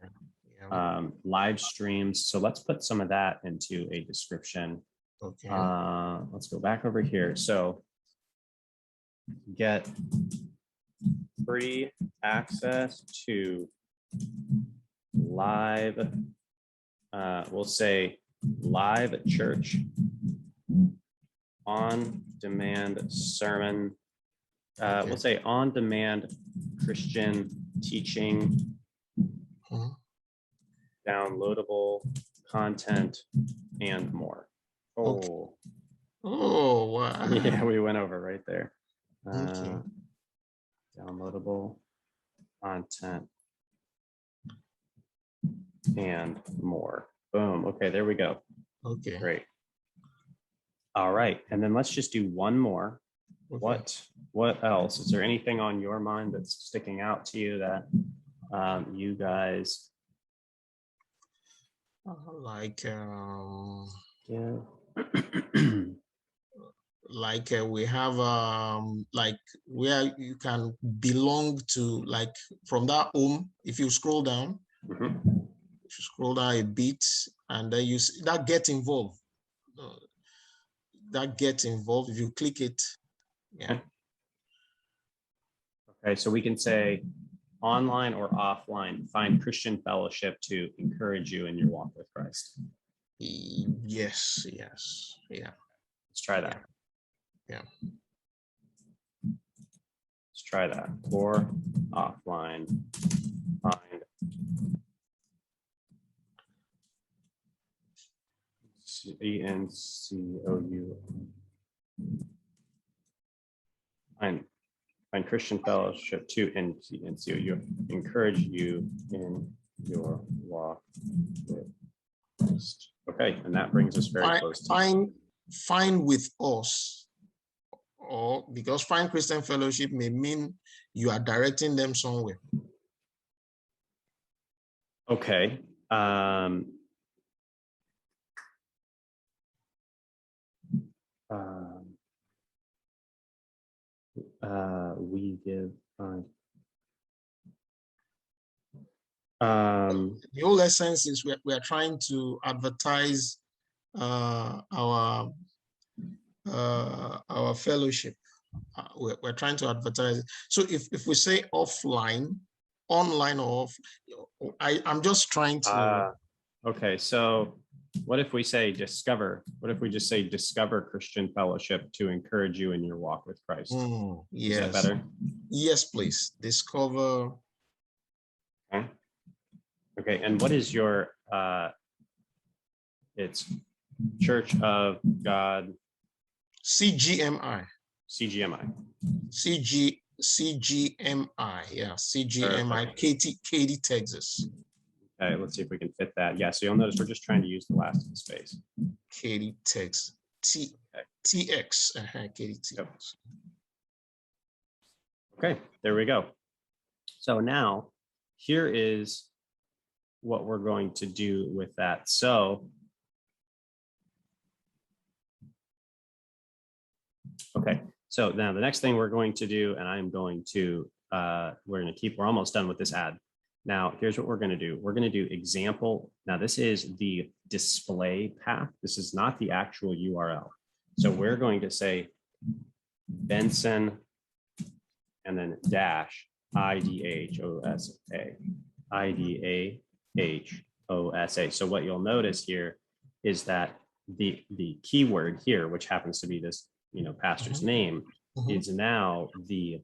Live streams. So let's put some of that into a description. Okay. Let's go back over here. So get free access to live, we'll say live church, on demand sermon, we'll say on demand Christian teaching, downloadable content, and more. Wow. Yeah, we went over right there. Downloadable content and more. Boom. Okay, there we go. Okay. Great. All right, and then let's just do one more. What else? Is there anything on your mind that's sticking out to you that you guys like? Like we have like where you can belong to, like from that home. If you scroll down, if you scroll down a bit, and then you see that get involved. If you click it, Okay, so we can say online or offline, find Christian fellowship to encourage you in your walk with Christ. Yes. Yeah. Let's try that. Yeah. Let's try that. Or offline, find ENCOU. Find Christian Fellowship to NCOU. Encourage you in your walk with Christ. Okay, and that brings us very close to find with us, or because find Christian Fellowship may mean you are directing them somewhere. Okay. We give the whole essence is we are trying to advertise our fellowship. We're trying to advertise. So if we say offline, online or off, I'm just trying to. Okay, so what if we say discover? What if we just say discover Christian Fellowship to encourage you in your walk with Christ? Yes. Is that better? Yes, please. Discover. Okay. Okay, and what is your it's Church of God CGMI. CGMI. CGMI, yeah, CGMI, Katy, Texas. Okay, let's see if we can fit that. Yeah, so you'll notice we're just trying to use the last of the space. Katy, Texas. TX. Katy, TX. Okay, there we go. So now here is what we're going to do with that. So, okay, so now the next thing we're going to do, and I'm going to, we're almost done with this ad. Now, here's what we're going to do. We're going to do example. Now, this is the display path. This is not the actual URL. So we're going to say Benson and then dash IDHOSA. IDAHOSA. So what you'll notice here is that the keyword here, which happens to be this, pastor's name, is now the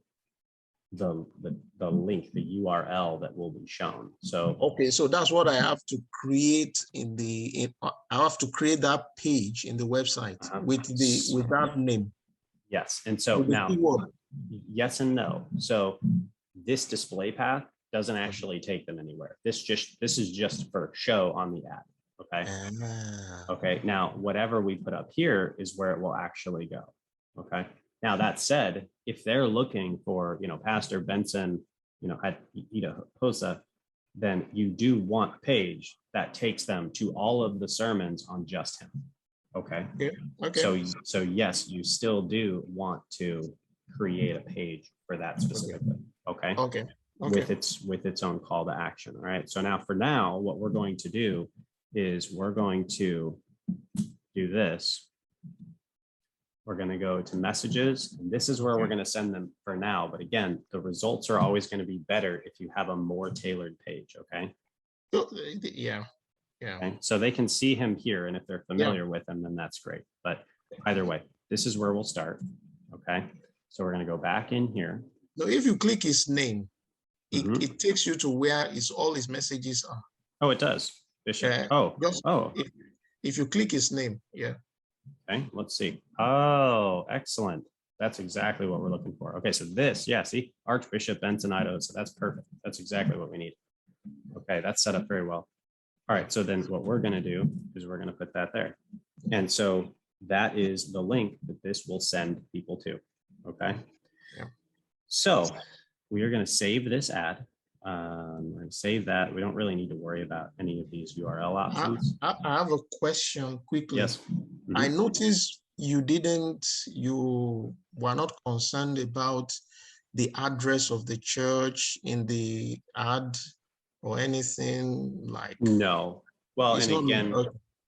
link, the URL that will be shown. So okay, so that's what I have to create I have to create that page in the website with that name. Yes, and so now yes and no. So this display path doesn't actually take them anywhere. This is just for show on the ad. Okay. Okay. Now, whatever we put up here is where it will actually go. Okay. Now, that said, if they're looking for, Pastor Benson, at HOSA, then you do want a page that takes them to all of the sermons on just him. Okay. Yeah. Okay. So yes, you still do want to create a page for that specifically. Okay. Okay. With its own call to action. All right. So now what we're going to do is we're going to do this. We're going to go to messages, and this is where we're going to send them for now. But again, the results are always going to be better if you have a more tailored page. Okay. Yeah. Yeah. Okay? So they can see him here, and if they're familiar with him, then that's great. But either way, this is where we'll start. Okay. So we're going to go back in here. Now, if you click his name, it takes you to where all his messages are. Oh, it does. Bishop. If you click his name, yeah. Okay, let's see. Oh, excellent. That's exactly what we're looking for. Okay, so this, see, Archbishop Benson, Idaho. So that's perfect. That's exactly what we need. Okay, that's set up very well. All right, so then what we're going to do is we're going to put that there. And so that is the link that this will send people to. Okay. Yeah. So we are going to save this ad. We're going to save that. We don't really need to worry about any of these URL options. I have a question quickly. Yes. I noticed you were not concerned about the address of the church in the ad or anything like. No. Well, and again,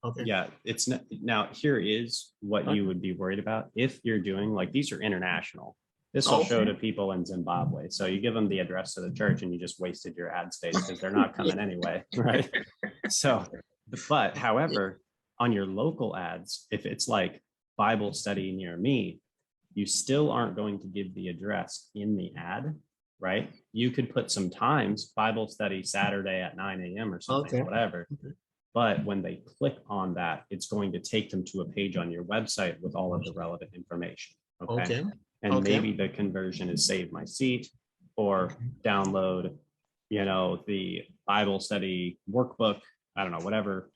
okay. Yeah, it's not. Now, here is what you would be worried about if you're doing, like, these are international. This will show to people in Zimbabwe. So you give them the address of the church and you just wasted your ad space because they're not coming anyway, right? So, but however, on your local ads, if it's like Bible study near me, you still aren't going to give the address in the ad, right? You could put some times, Bible study Saturday at 9 a.m. or something, whatever. But when they click on that, it's going to take them to a page on your website with all of the relevant information. Okay. And maybe the conversion is save my seat or download, you know, the Bible study workbook. I don't know,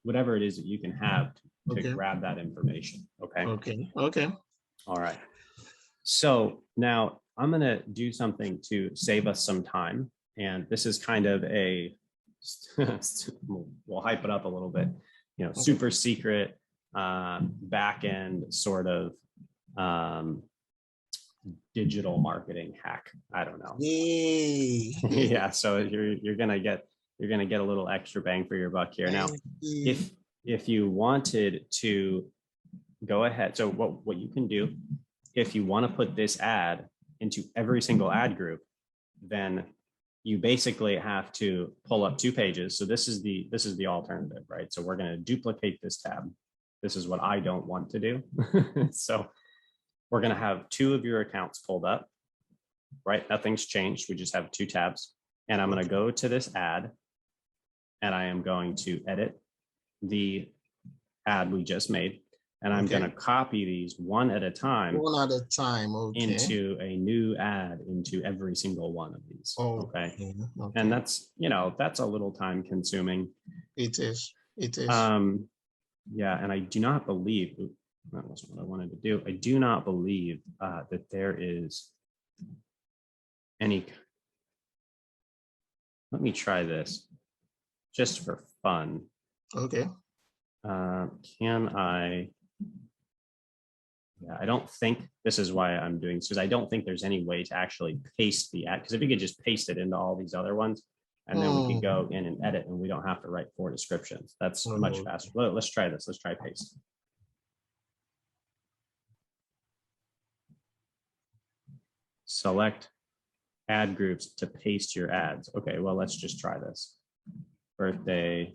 whatever it is that you can have to grab that information. Okay. All right. So now I'm going to do something to save us some time. And this is kind of a, we'll hype it up a little bit, you know, super secret back end sort of digital marketing hack. I don't know. Yeah. So you're going to get a little extra bang for your buck here. Now, if you wanted to go ahead, so what you can do, if you want to put this ad into every single ad group, then you basically have to pull up 2 pages. So this is the alternative, right? So we're going to duplicate this tab. This is what I don't want to do. So we're going to have 2 of your accounts pulled up, right? Nothing's changed. We just have 2 tabs. And I'm going to go to this ad and I am going to edit the ad we just made. And I'm going to copy these one at a time. Into a new ad into every single one of these. Okay. And that's, you know, that's a little time consuming. It is. Yeah. And I do not believe, that wasn't what I wanted to do. I do not believe that there is any, let me try this just for fun. Okay. Can I, yeah, I don't think, this is why I'm doing this, because I don't think there's any way to actually paste the ad, because if you could just paste it into all these other ones, and then we could go in and edit, and we don't have to write 4 descriptions. That's much faster. Let's try this. Let's try paste. Select ad groups to paste your ads. Okay, well, let's just try this. Birthday.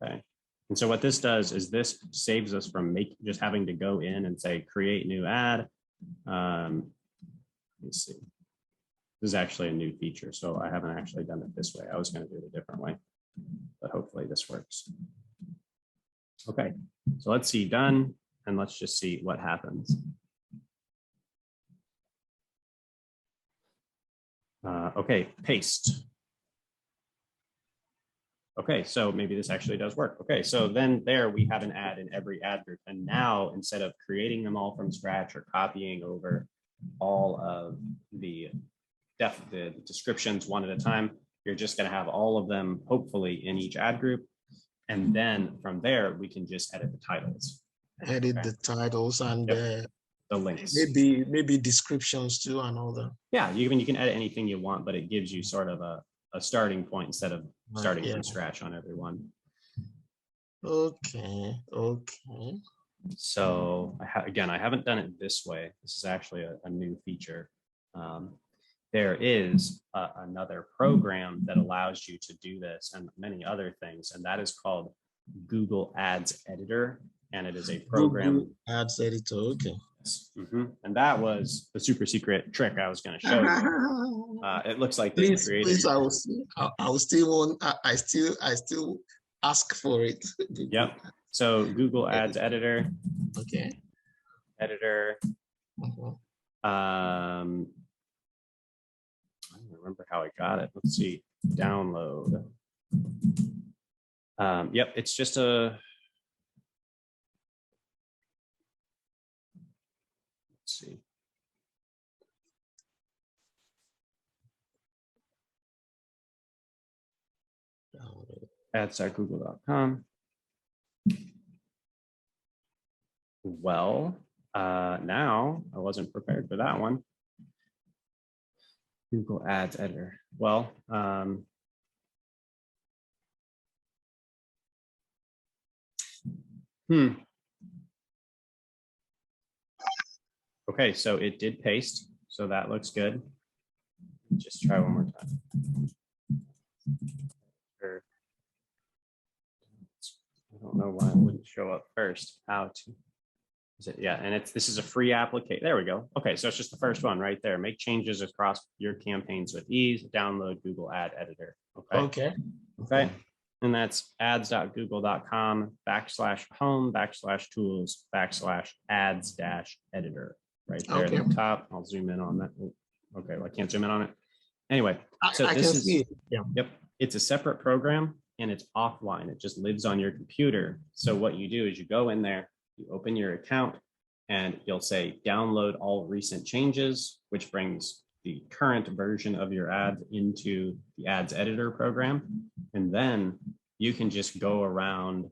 Okay. And so what this does is this saves us from just having to go in and say, create new ad. Let's see. This is actually a new feature, so I haven't actually done it this way. I was going to do it a different way, but hopefully this works. Okay, so let's see done, and let's just see what happens. Okay, paste. Okay, so maybe this actually does work. Okay, so then there we have an ad in every ad group. And now instead of creating them all from scratch or copying over all of the descriptions one at a time, you're just going to have all of them hopefully in each ad group. And then from there, we can just edit the titles. Edit the titles and the links. Maybe descriptions too and all that. Yeah, you can edit anything you want, but it gives you sort of a starting point instead of starting from scratch on every one. Okay. So again, I haven't done it this way. This is actually a new feature. There is another program that allows you to do this and many other things, and that is called Google Ads Editor, and it is a program. Google Ads Editor, okay. And that was the super secret trick I was going to show you. It looks like they created. Please, I still ask for it. Yep. So Google Ads Editor. Okay. Editor. I don't remember how I got it. Let's see. Download. Yep. It's just a. Let's see. ads.google.com. Well, now I wasn't prepared for that one. Google Ads Editor. Well, Okay, so it did paste, so that looks good. Just try one more time. I don't know why it wouldn't show up first. How to. Yeah, and this is a free application. There we go. Okay, so it's just the first one right there. Make changes across your campaigns with ease. Download Google Ad Editor. Okay. And that's ads.google.com/home/tools/ads-editor right there at the top. I'll zoom in on that. Okay, well, I can't zoom in on it. Anyway, so this is, yep, it's a separate program and it's offline. It just lives on your computer. So what you do is you go in there, you open your account, and you'll say download all recent changes, which brings the current version of your ads into the ads editor program. And then you can just go around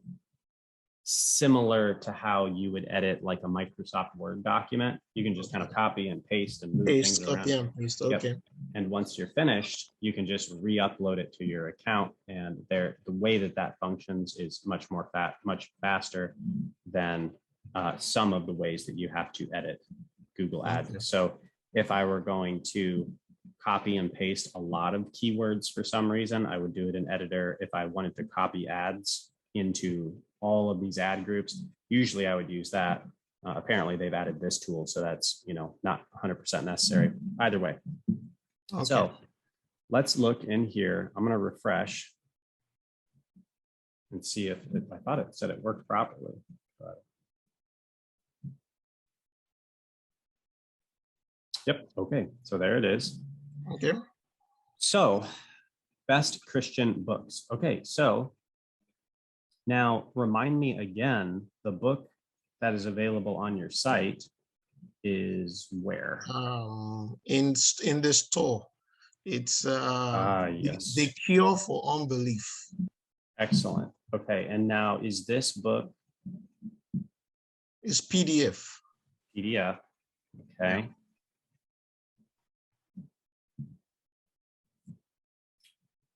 similar to how you would edit like a Microsoft Word document. You can just kind of copy and paste and move things around. Okay. And once you're finished, you can just re-upload it to your account. And the way that functions is much faster than some of the ways that you have to edit Google Ads. Okay. So if I were going to copy and paste a lot of keywords for some reason, I would do it in editor. If I wanted to copy ads into all of these ad groups, usually I would use that. Apparently they've added this tool, so that's, not 100% necessary either way. Okay. So let's look in here. I'm going to refresh and see if I thought it said it worked properly. But yep. Okay. So there it is. Okay. So best Christian books. Okay. So now remind me again, the book that is available on your site is where? In the store. It's yes. The Cure for Unbelief. Excellent. Okay. And now is this book? It's PDF. PDF. Okay. Yeah.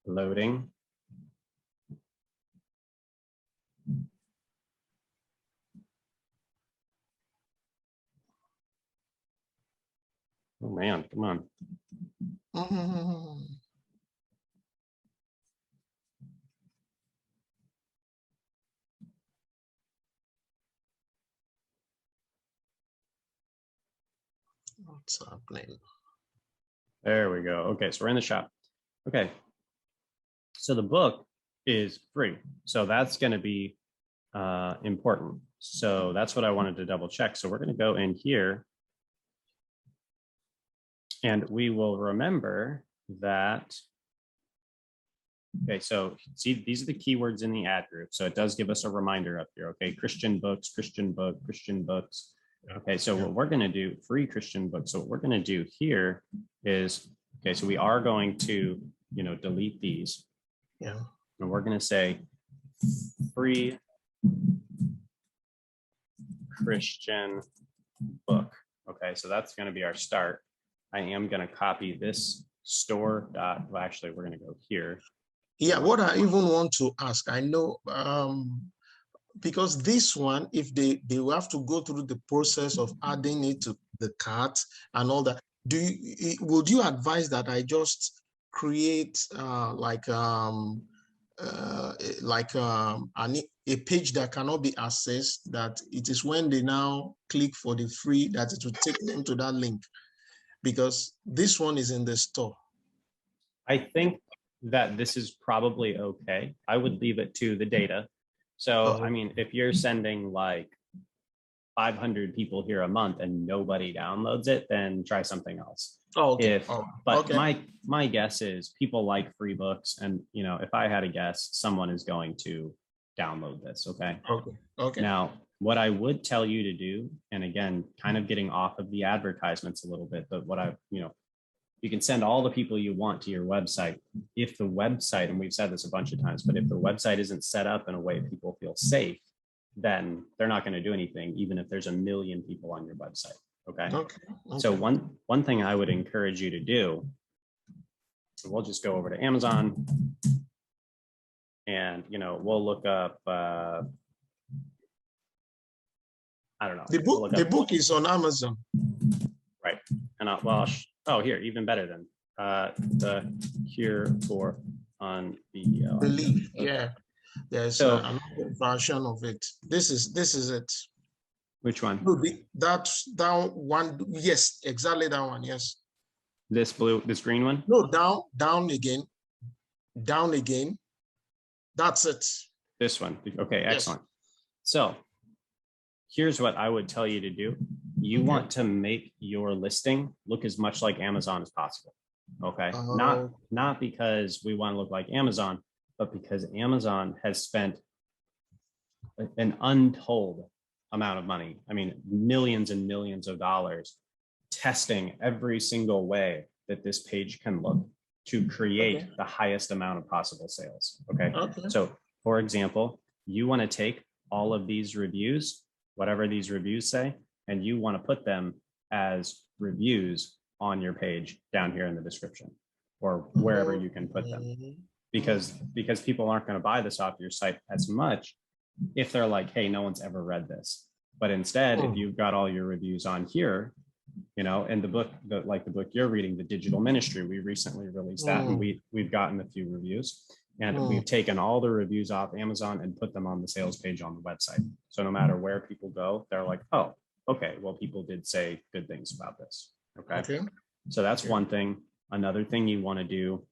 Loading. Oh man, come on. What's happening? There we go. Okay, so we're in the shop. Okay. So the book is free. So that's going to be important. So that's what I wanted to double check. So we're going to go in here and we will remember that. Okay, so see, these are the keywords in the ad group. So it does give us a reminder up here. Okay, Christian books, Christian book, Christian books. Okay, so what we're going to do, free Christian books. So what we're going to do here is, okay, so we are going to, delete these. Yeah. And we're going to say free Christian book. Okay, so that's going to be our start. I am going to copy this store dot. Well, actually, we're going to go here. Yeah, what I even want to ask, I know, because this one, if they will have to go through the process of adding it to the cart and all that, would you advise that I just create a page that cannot be accessed, that it is when they now click for the free that it will take them to that link? Because this one is in the store. I think that this is probably okay. I would leave it to the data. So, I mean, if you're sending like 500 people here a month and nobody downloads it, then try something else. My guess is people like free books. And, if I had a guess, someone is going to download this. Okay. Now, what I would tell you to do, and again, kind of getting off of the advertisements a little bit, but you can send all the people you want to your website. If the website, and we've said this a bunch of times, but if the website isn't set up in a way people feel safe, then they're not going to do anything, even if there's 1 million people on your website. Okay. So one thing I would encourage you to do, we'll just go over to Amazon and, we'll look up, I don't know. The book is on Amazon. Right. And here, even better than the Cure for Unbelief. Yeah. There's another version of it. This is it. Which one? No, that's down one. Yes, exactly that one. Yes. This green one? No, down again. Down again. That's it. This one. Okay, Yes. excellent. So here's what I would tell you to do. You want to make your listing look as much like Amazon as possible. Okay. Not because we want to look like Amazon, but because Amazon has spent an untold amount of money. I mean, millions and millions of dollars testing every single way that this page can look to create the highest amount of possible sales. Okay. So for example, you want to take all of these reviews, whatever these reviews say, and you want to put them as reviews on your page down here in the description or wherever you can put them, because people aren't going to buy this off your site as much if they're like, hey, no one's ever read this. But instead, if you've got all your reviews on here, you know, and the book, like the book you're reading, The Digital Ministry, we recently released that, and we've gotten a few reviews, and we've taken all the reviews off Amazon and put them on the sales page on the website. So no matter where people go, they're like, oh, okay, well, people did say good things about this. Okay. So that's one thing. Another thing you want to do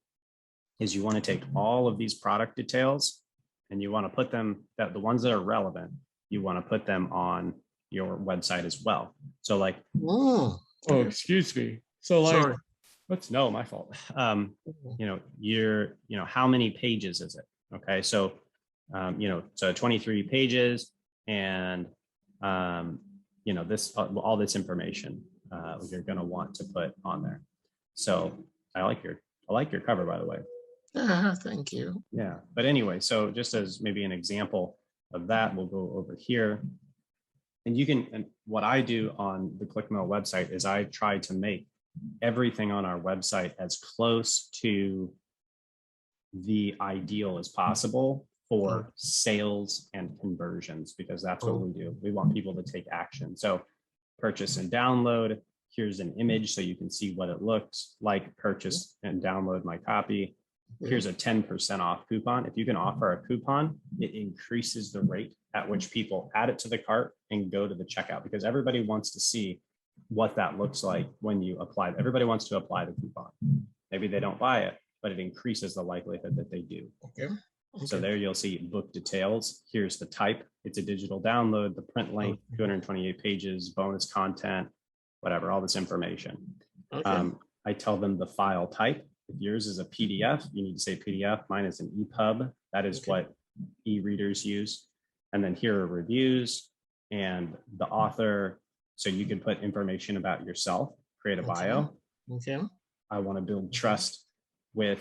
is you want to take all of these product details and you want to put them, the ones that are relevant, you want to put them on your website as well. So like, excuse me. So like, no, my fault. You know, how many pages is it? Okay. So, you know, so 23 pages and, you know, this, all this information, you're going to want to put on there. So I like your cover, by the way. Thank you. Yeah. But anyway, so just as maybe an example of that, we'll go over here. And you can, and what I do on the Clickmill website is I try to make everything on our website as close to the ideal as possible for sales and conversions, because that's what we do. We want people to take action. So purchase and download. Here's an image so you can see what it looks like. Purchase and download my copy. Here's a 10% off coupon. If you can offer a coupon, it increases the rate at which people add it to the cart and go to the checkout, because everybody wants to see what that looks like when you apply. Everybody wants to apply the coupon. Maybe they don't buy it, but it increases the likelihood that they do. So there you'll see book details. Here's the type. It's a digital download, the print length, 228 pages, bonus content, whatever, all this information. I tell them the file type. If yours is a PDF, you need to say PDF. Mine is an EPUB. That is what e-readers use. And then here are reviews and the author. So you can put information about yourself, create a bio. I want to build trust with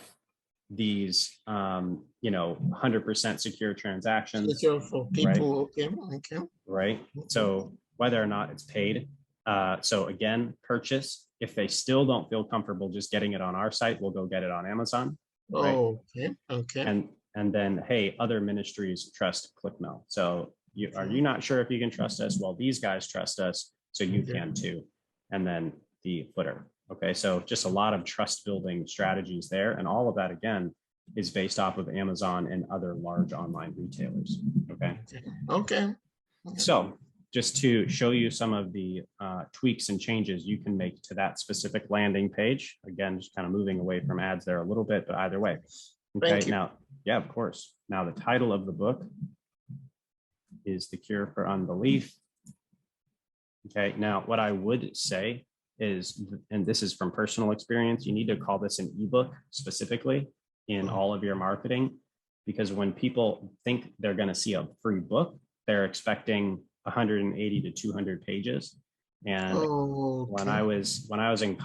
these, you know, 100% secure transactions. Secure for people. Right. So whether or not it's paid. So again, purchase. If they still don't feel comfortable just getting it on our site, we'll go get it on Amazon. Right? And then, hey, other ministries trust Clickmill. So are you not sure if you can trust us? Well, these guys trust us, so you can too. And then the footer. Okay, so just a lot of trust building strategies there. And all of that, again, is based off of Amazon and other large online retailers. Okay. So just to show you some of the tweaks and changes you can make to that specific landing page. Again, just kind of moving away from ads there a little bit, but either way. Okay, now, yeah, of course. Now the title of the book is The Cure for Unbelief. Okay, now what I would say is, and this is from personal experience, you need to call this an ebook specifically in all of your marketing, because when people think they're going to see a free book, they're expecting 180 to 200 pages. And when I was in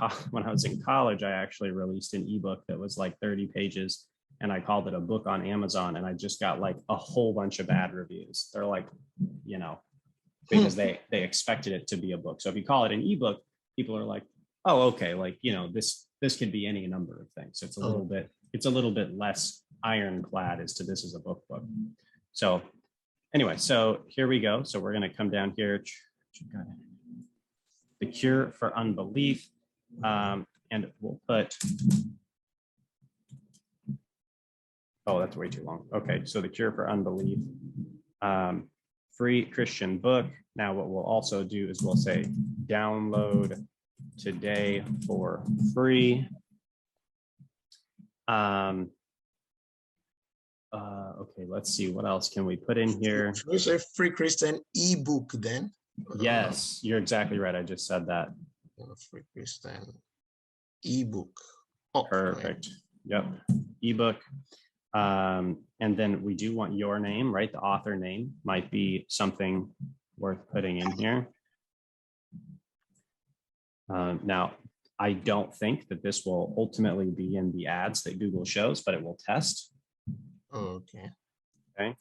college, I actually released an ebook that was like 30 pages, and I called it a book on Amazon, and I just got like a whole bunch of bad reviews. They're like, you know, because they expected it to be a book. So if you call it an ebook, people are like, oh, okay, like, you know, this could be any number of things. So it's a little bit less ironclad as to this is a book. So anyway, so here we go. So we're going to come down here. The Cure for Unbelief. And we'll put, oh, that's way too long. Okay, so The Cure for Unbelief. free Christian book. Now what we'll also do is we'll say download today for free. Okay, let's see, what else can we put in here? We say free Christian ebook then? Yes, you're exactly right. I just said that. Free Christian ebook. Oh, perfect. Yep, ebook. And then we do want your name, right? The author name might be something worth putting in here. Now, I don't think that this will ultimately be in the ads that Google shows, but it will test. Okay. Okay.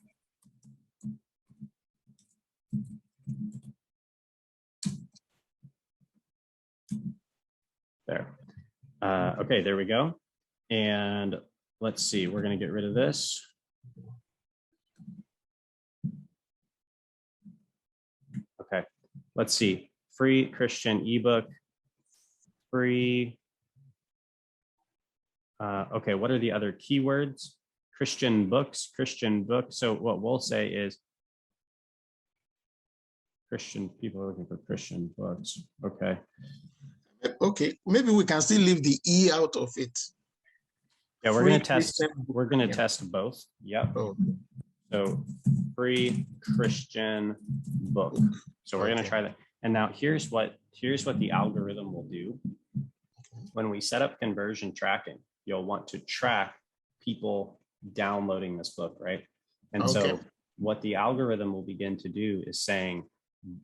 There. Okay, there we go. And let's see, we're going to get rid of this. Okay, let's see. Free Christian ebook. Free. Okay, what are the other keywords? Christian books, Christian books. So what we'll say is Christian, people are looking for Christian books. Okay. Okay, maybe we can still leave the E out of it. Yeah, we're going to test. We're going to test both. Yep. Oh. So free Christian book. So we're going to try that. And now here's what the algorithm will do. When we set up conversion tracking, you'll want to track people downloading this book, right? And so what the algorithm will begin to do is saying,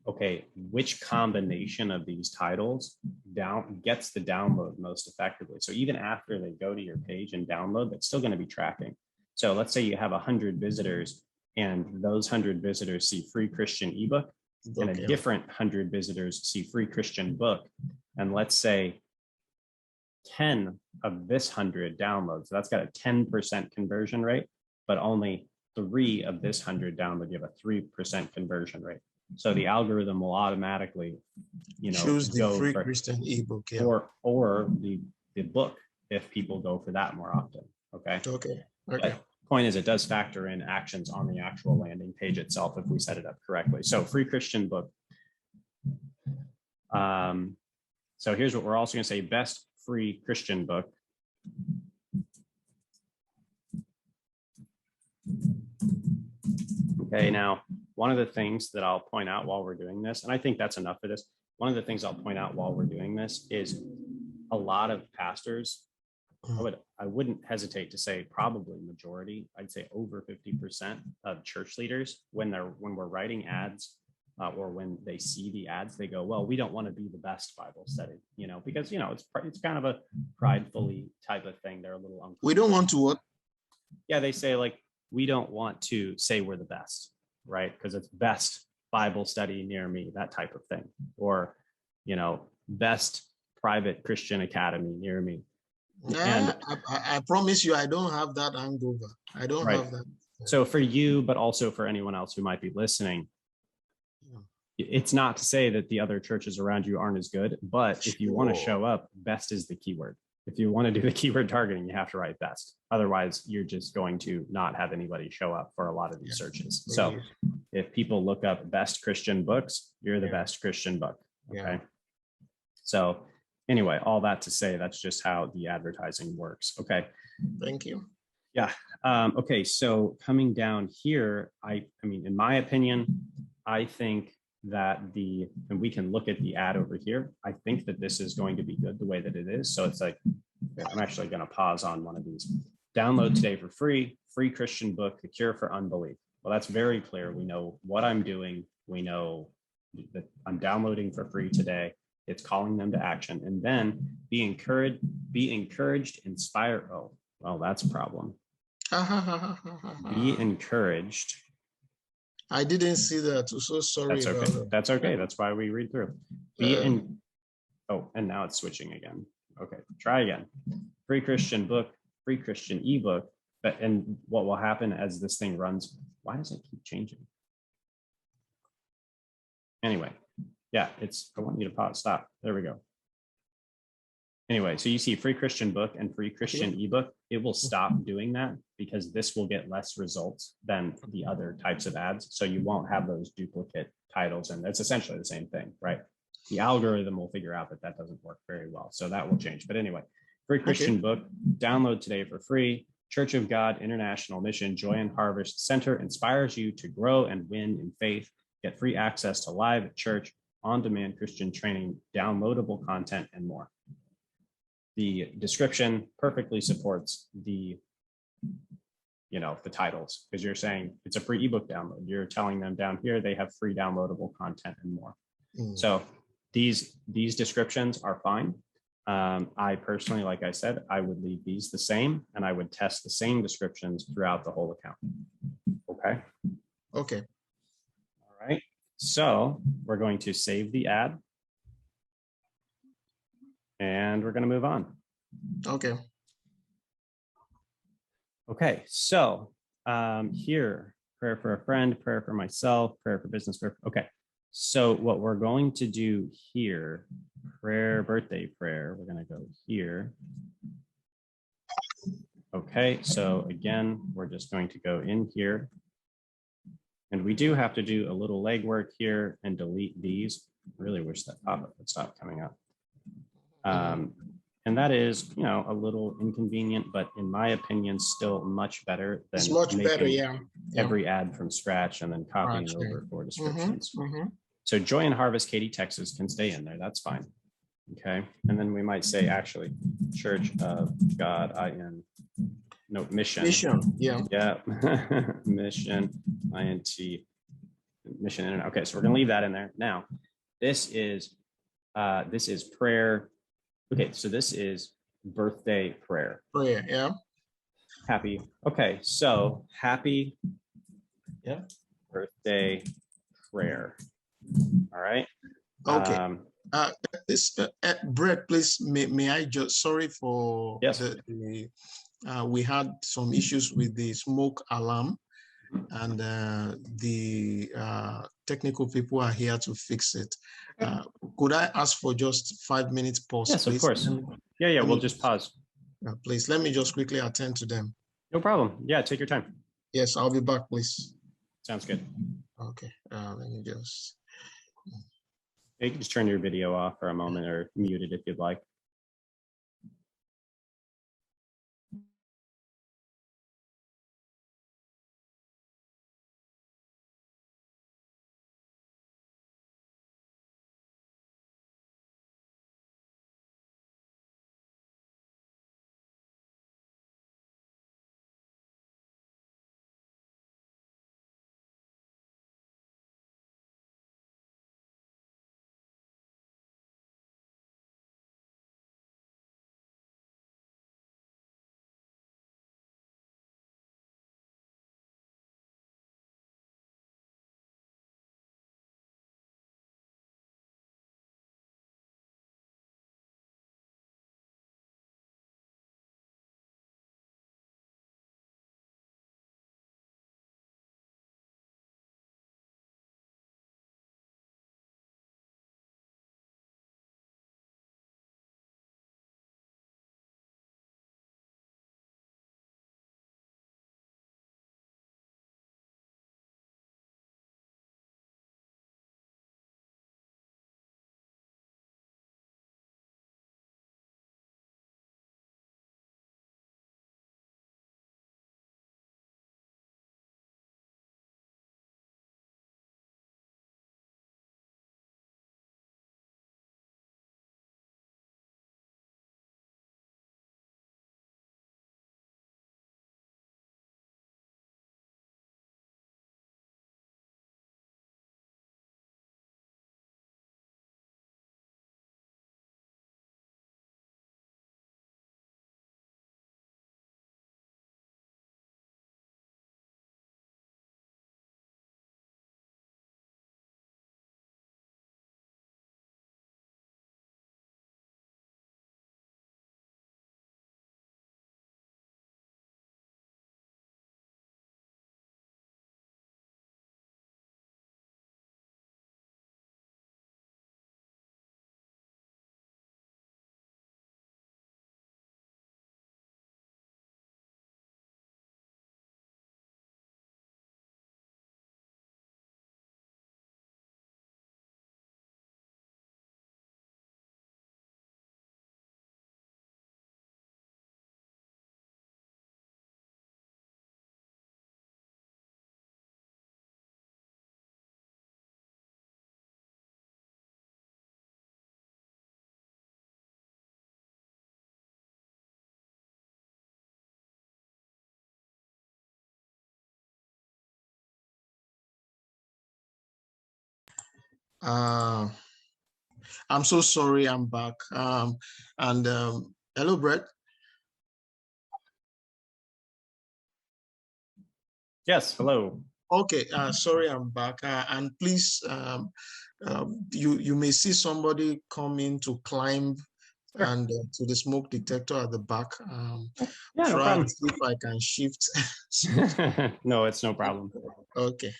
okay, which combination of these titles gets the download most effectively? So even after they go to your page and download, that's still going to be tracking. So let's say you have 100 visitors and those 100 visitors see free Christian ebook and a different 100 visitors see free Christian book. And let's say 10 of this 100 downloads. So that's got a 10% conversion rate, but only 3 of this 100 download give a 3% conversion rate. So the algorithm will automatically, choose the free Christian ebook, or the book if people go for that more often. Okay. Okay. But point is, it does factor in actions on the actual landing page itself if we set it up correctly. So free Christian book. So here's what we're also going to say: best free Christian book. Okay, now one of the things that I'll point out while we're doing this, and I think that's enough for this, one of the things I'll point out while we're doing this is a lot of pastors, I wouldn't hesitate to say probably majority, I'd say over 50% of church leaders, when we're writing ads or when they see the ads, they go, well, we don't want to be the best Bible study, because, it's kind of a pridefully type of thing. They're a little uncomfortable. We don't want to what? Yeah, they say like, we don't want to say we're the best, right? Because it's best Bible study near me, that type of thing. Or, best private Christian academy near me. And I promise you, I don't have that hangover. I don't have that. So for you, but also for anyone else who might be listening, it's not to say that the other churches around you aren't as good, but if you want to show up, best is the keyword. If you want to do the keyword targeting, you have to write best. Otherwise, you're just going to not have anybody show up for a lot of these searches. So if people look up best Christian books, you're the best Christian book. Okay. So anyway, all that to say, that's just how the advertising works. Okay. Thank you. Yeah. Okay. So coming down here, I mean, in my opinion, I think that and we can look at the ad over here. I think that this is going to be good the way that it is. So it's like, I'm actually going to pause on one of these. Download today for free Christian book, The Cure for Unbelief. Well, that's very clear. We know what I'm doing. We know that I'm downloading for free today. It's calling them to action. And then be encouraged, inspire. Oh, well, that's a problem. Be encouraged. I didn't see that. I'm so sorry. That's okay. That's okay. That's why we read through. Oh, and now it's switching again. Okay, try again. Free Christian book, free Christian ebook. And what will happen as this thing runs? Why does it keep changing? Anyway, yeah, I want you to pause. Stop. There we go. anyway, so you see free Christian book and free Christian ebook. It will stop doing that because this will get less results than the other types of ads. So you won't have those duplicate titles, and it's essentially the same thing, right? The algorithm will figure out that that doesn't work very well. So that will change. But anyway, free Christian book, download today for free. Church of God International Mission Joy and Harvest Center inspires you to grow and win in faith. Get free access to live church, on-demand Christian training, downloadable content, and more. The description perfectly supports the, the titles, because you're saying it's a free ebook download. You're telling them down here they have free downloadable content and more. So these descriptions are fine. I personally, like I said, I would leave these the same, and I would test the same descriptions throughout the whole account. Okay. Okay. All right. So we're going to save the ad, and we're going to move on. Okay. Okay. So here, prayer for a friend, prayer for myself, prayer for business. Okay. So what we're going to do here, prayer, birthday prayer, we're going to go here. Okay, so again, we're just going to go in here. And we do have to do a little legwork here and delete these. I really wish that pop-up would stop coming up. And that is, a little inconvenient, but in my opinion, still much better than it's much better, every ad from scratch and then copying over for descriptions. So Joy and Harvest, Katy, Texas can stay in there. That's fine. Okay. And then we might say actually Church of God, Mission. Mission, yeah. Yeah. Mission, INT, Mission Internet. Okay. So we're going to leave that in there. Now, this is prayer. Okay. So this is birthday prayer. Prayer, yeah. Happy. Okay. So happy birthday prayer. All right. Okay. Brett, please, may I just, sorry for we had some issues with the smoke alarm, and the technical people are here to fix it. Could I ask for just 5 minutes pause? Yes, please? Of course. Yeah, we'll just pause. Please, let me just quickly attend to them. No problem. Yeah, take your time. Yes, I'll be back, please. Sounds good. Okay, let me just... You can just turn your video off for a moment or mute it if you'd like. I'm so sorry, I'm back. Hello, Brett. Yes, hello. Okay, sorry, I'm back. And please, you may see somebody come in to climb and to the smoke detector at the back. Yeah, no try problem. and see if I can shift. No, it's no problem. Okay,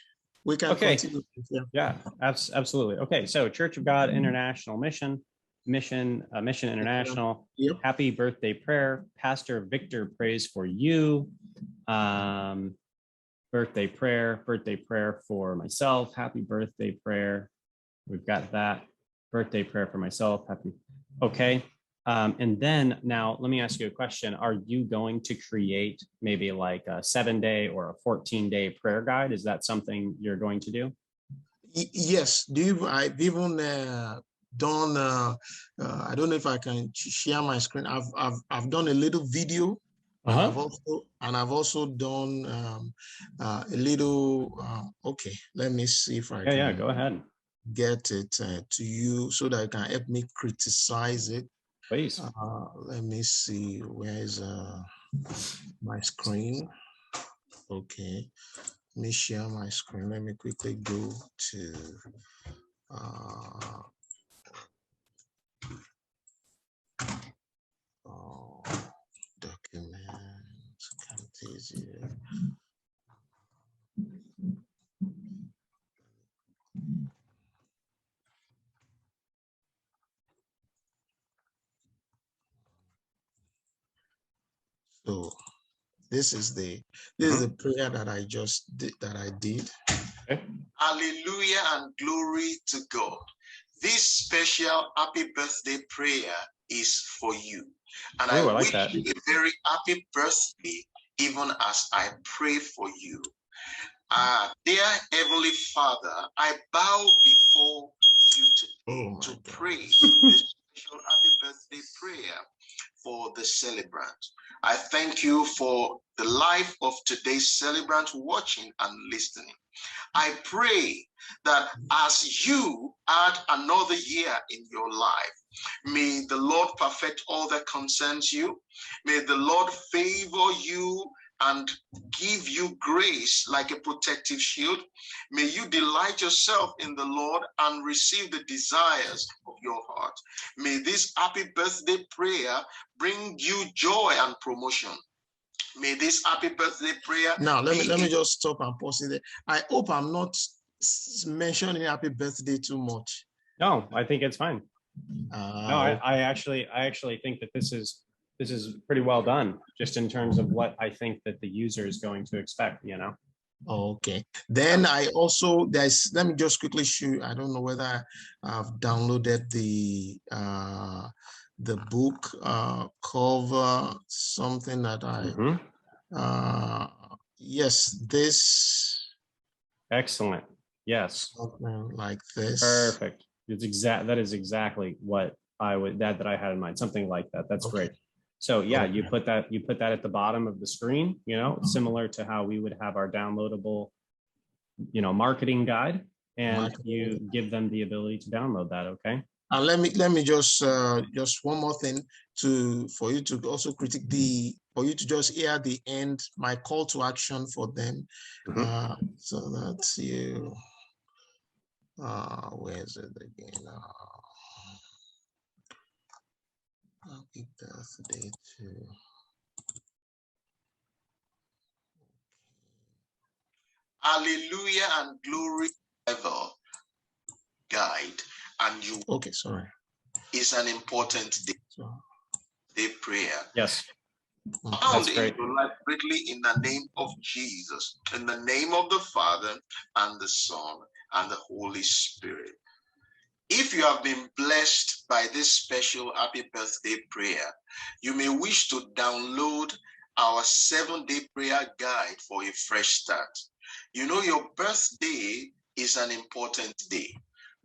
we can continue. Yeah, absolutely. Okay, so Church of God International Mission International. Yep. Happy birthday prayer. Pastor Victor prays for you. Birthday prayer for myself. Happy birthday prayer. We've got that. Birthday prayer for myself. Happy. Okay. And then now let me ask you a question. Are you going to create maybe like a 7-day or a 14-day prayer guide? Is that something you're going to do? Yes. I've even done. I don't know if I can share my screen. I've done a little video. And I've also done a little. Okay, let me see if I can. Go ahead. Get it to you so that you can help me criticize it. Please. Let me see. Where is my screen? Okay. Let me share my screen. Let me quickly go to documents. Camtasia. So this is the prayer that I just did. Okay. Hallelujah and glory to God. This special happy birthday prayer is for you. And I wish you a very happy birthday, even as I pray for you. Dear Heavenly Father, I bow before you to pray this special happy birthday prayer for the celebrant. I thank you for the life of today's celebrant watching and listening. I pray that as you add another year in your life, may the Lord perfect all that concerns you. May the Lord favor you and give you grace like a protective shield. May you delight yourself in the Lord and receive the desires of your heart. May this happy birthday prayer bring you joy and promotion. May this happy birthday prayer. Now, let me just stop and pause it there. I hope I'm not mentioning happy birthday too much. No, I think it's fine. No, I actually think that this is pretty well done, just in terms of what I think that the user is going to expect, you know. Okay. Then I also let me just quickly show you. I don't know whether I've downloaded the book cover, something that yes, this. Excellent. Yes. Something like this. Perfect. That is exactly what I would that I had in mind. Something like that. That's great. So yeah, you put that at the bottom of the screen, you know, similar to how we would have our downloadable, you know, marketing guide, and you give them the ability to download that. Okay. And let me just one more thing for you to also for you to just hear the end, my call to action for them. So that's you. Where is it again? Happy birthday to. Hallelujah and glory ever guide. And you. Okay, sorry. It's an important day prayer. Yes. That's great. In your life greatly in the name of Jesus, in the name of the Father and the Son and the Holy Spirit. If you have been blessed by this special happy birthday prayer, you may wish to download our 7-day prayer guide for a fresh start. You know, your birthday is an important day.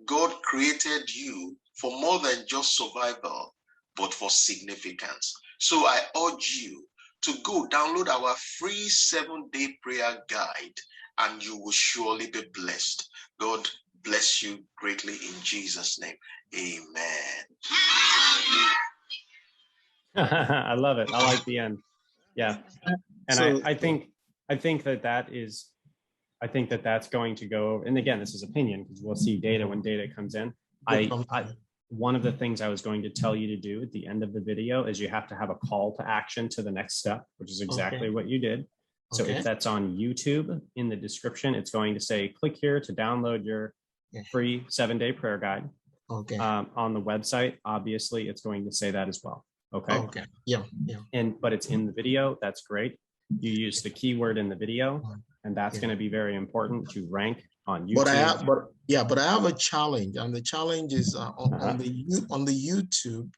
God created you for more than just survival, but for significance. So I urge you to go download our free 7-day prayer guide, and you will surely be blessed. God bless you greatly in Jesus' name. Amen. I love it. I like the end. Yeah. And So, I think that's going to go over. And again, this is opinion because we'll see data when data comes in. One of the things I was going to tell you to do at the end of the video is you have to have a call to action to the next step, which is exactly what you did. So if that's on YouTube, in the description, it's going to say, click here to download your free 7-day prayer guide. On the website, obviously, it's going to say that as well. Okay. Yeah. But it's in the video. That's great. You use the keyword in the video, and that's going to be very important to rank on YouTube. But I have a challenge, and the challenge is on the YouTube.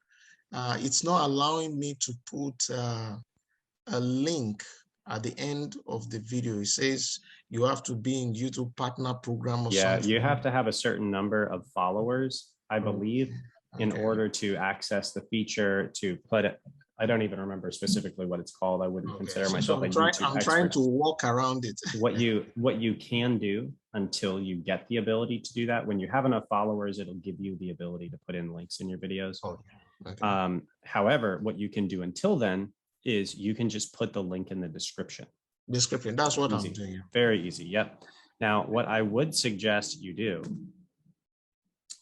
It's not allowing me to put a link at the end of the video. It says you have to be in YouTube partner program or something. You have to have a certain number of followers, I believe, in order to access the feature to put it. I don't even remember specifically what it's called. I wouldn't consider myself a YouTube expert. I'm trying to walk around it. What you can do until you get the ability to do that, when you have enough followers, it'll give you the ability to put in links in your videos. However, what you can do until then is you can just put the link in the description. That's what I'm doing. Very easy. Yep. Now, what I would suggest you do,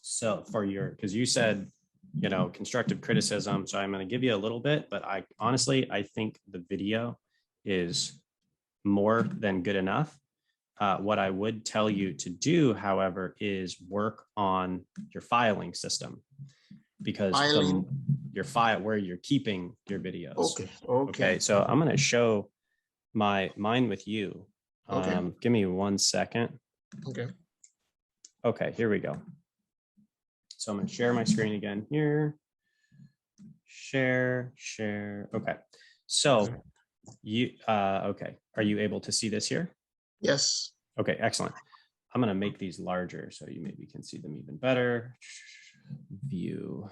so because you said, constructive criticism. So I'm going to give you a little bit, but I think the video is more than good enough. What I would tell you to do, however, is work on your filing system, because your file where you're keeping your videos. Okay. So I'm going to show mine with you. Give me 1 second. Okay, here we go. So I'm going to share my screen again here. Share. Okay. So are you able to see this here? Yes. Okay, excellent. I'm going to make these larger so you maybe can see them even better. View.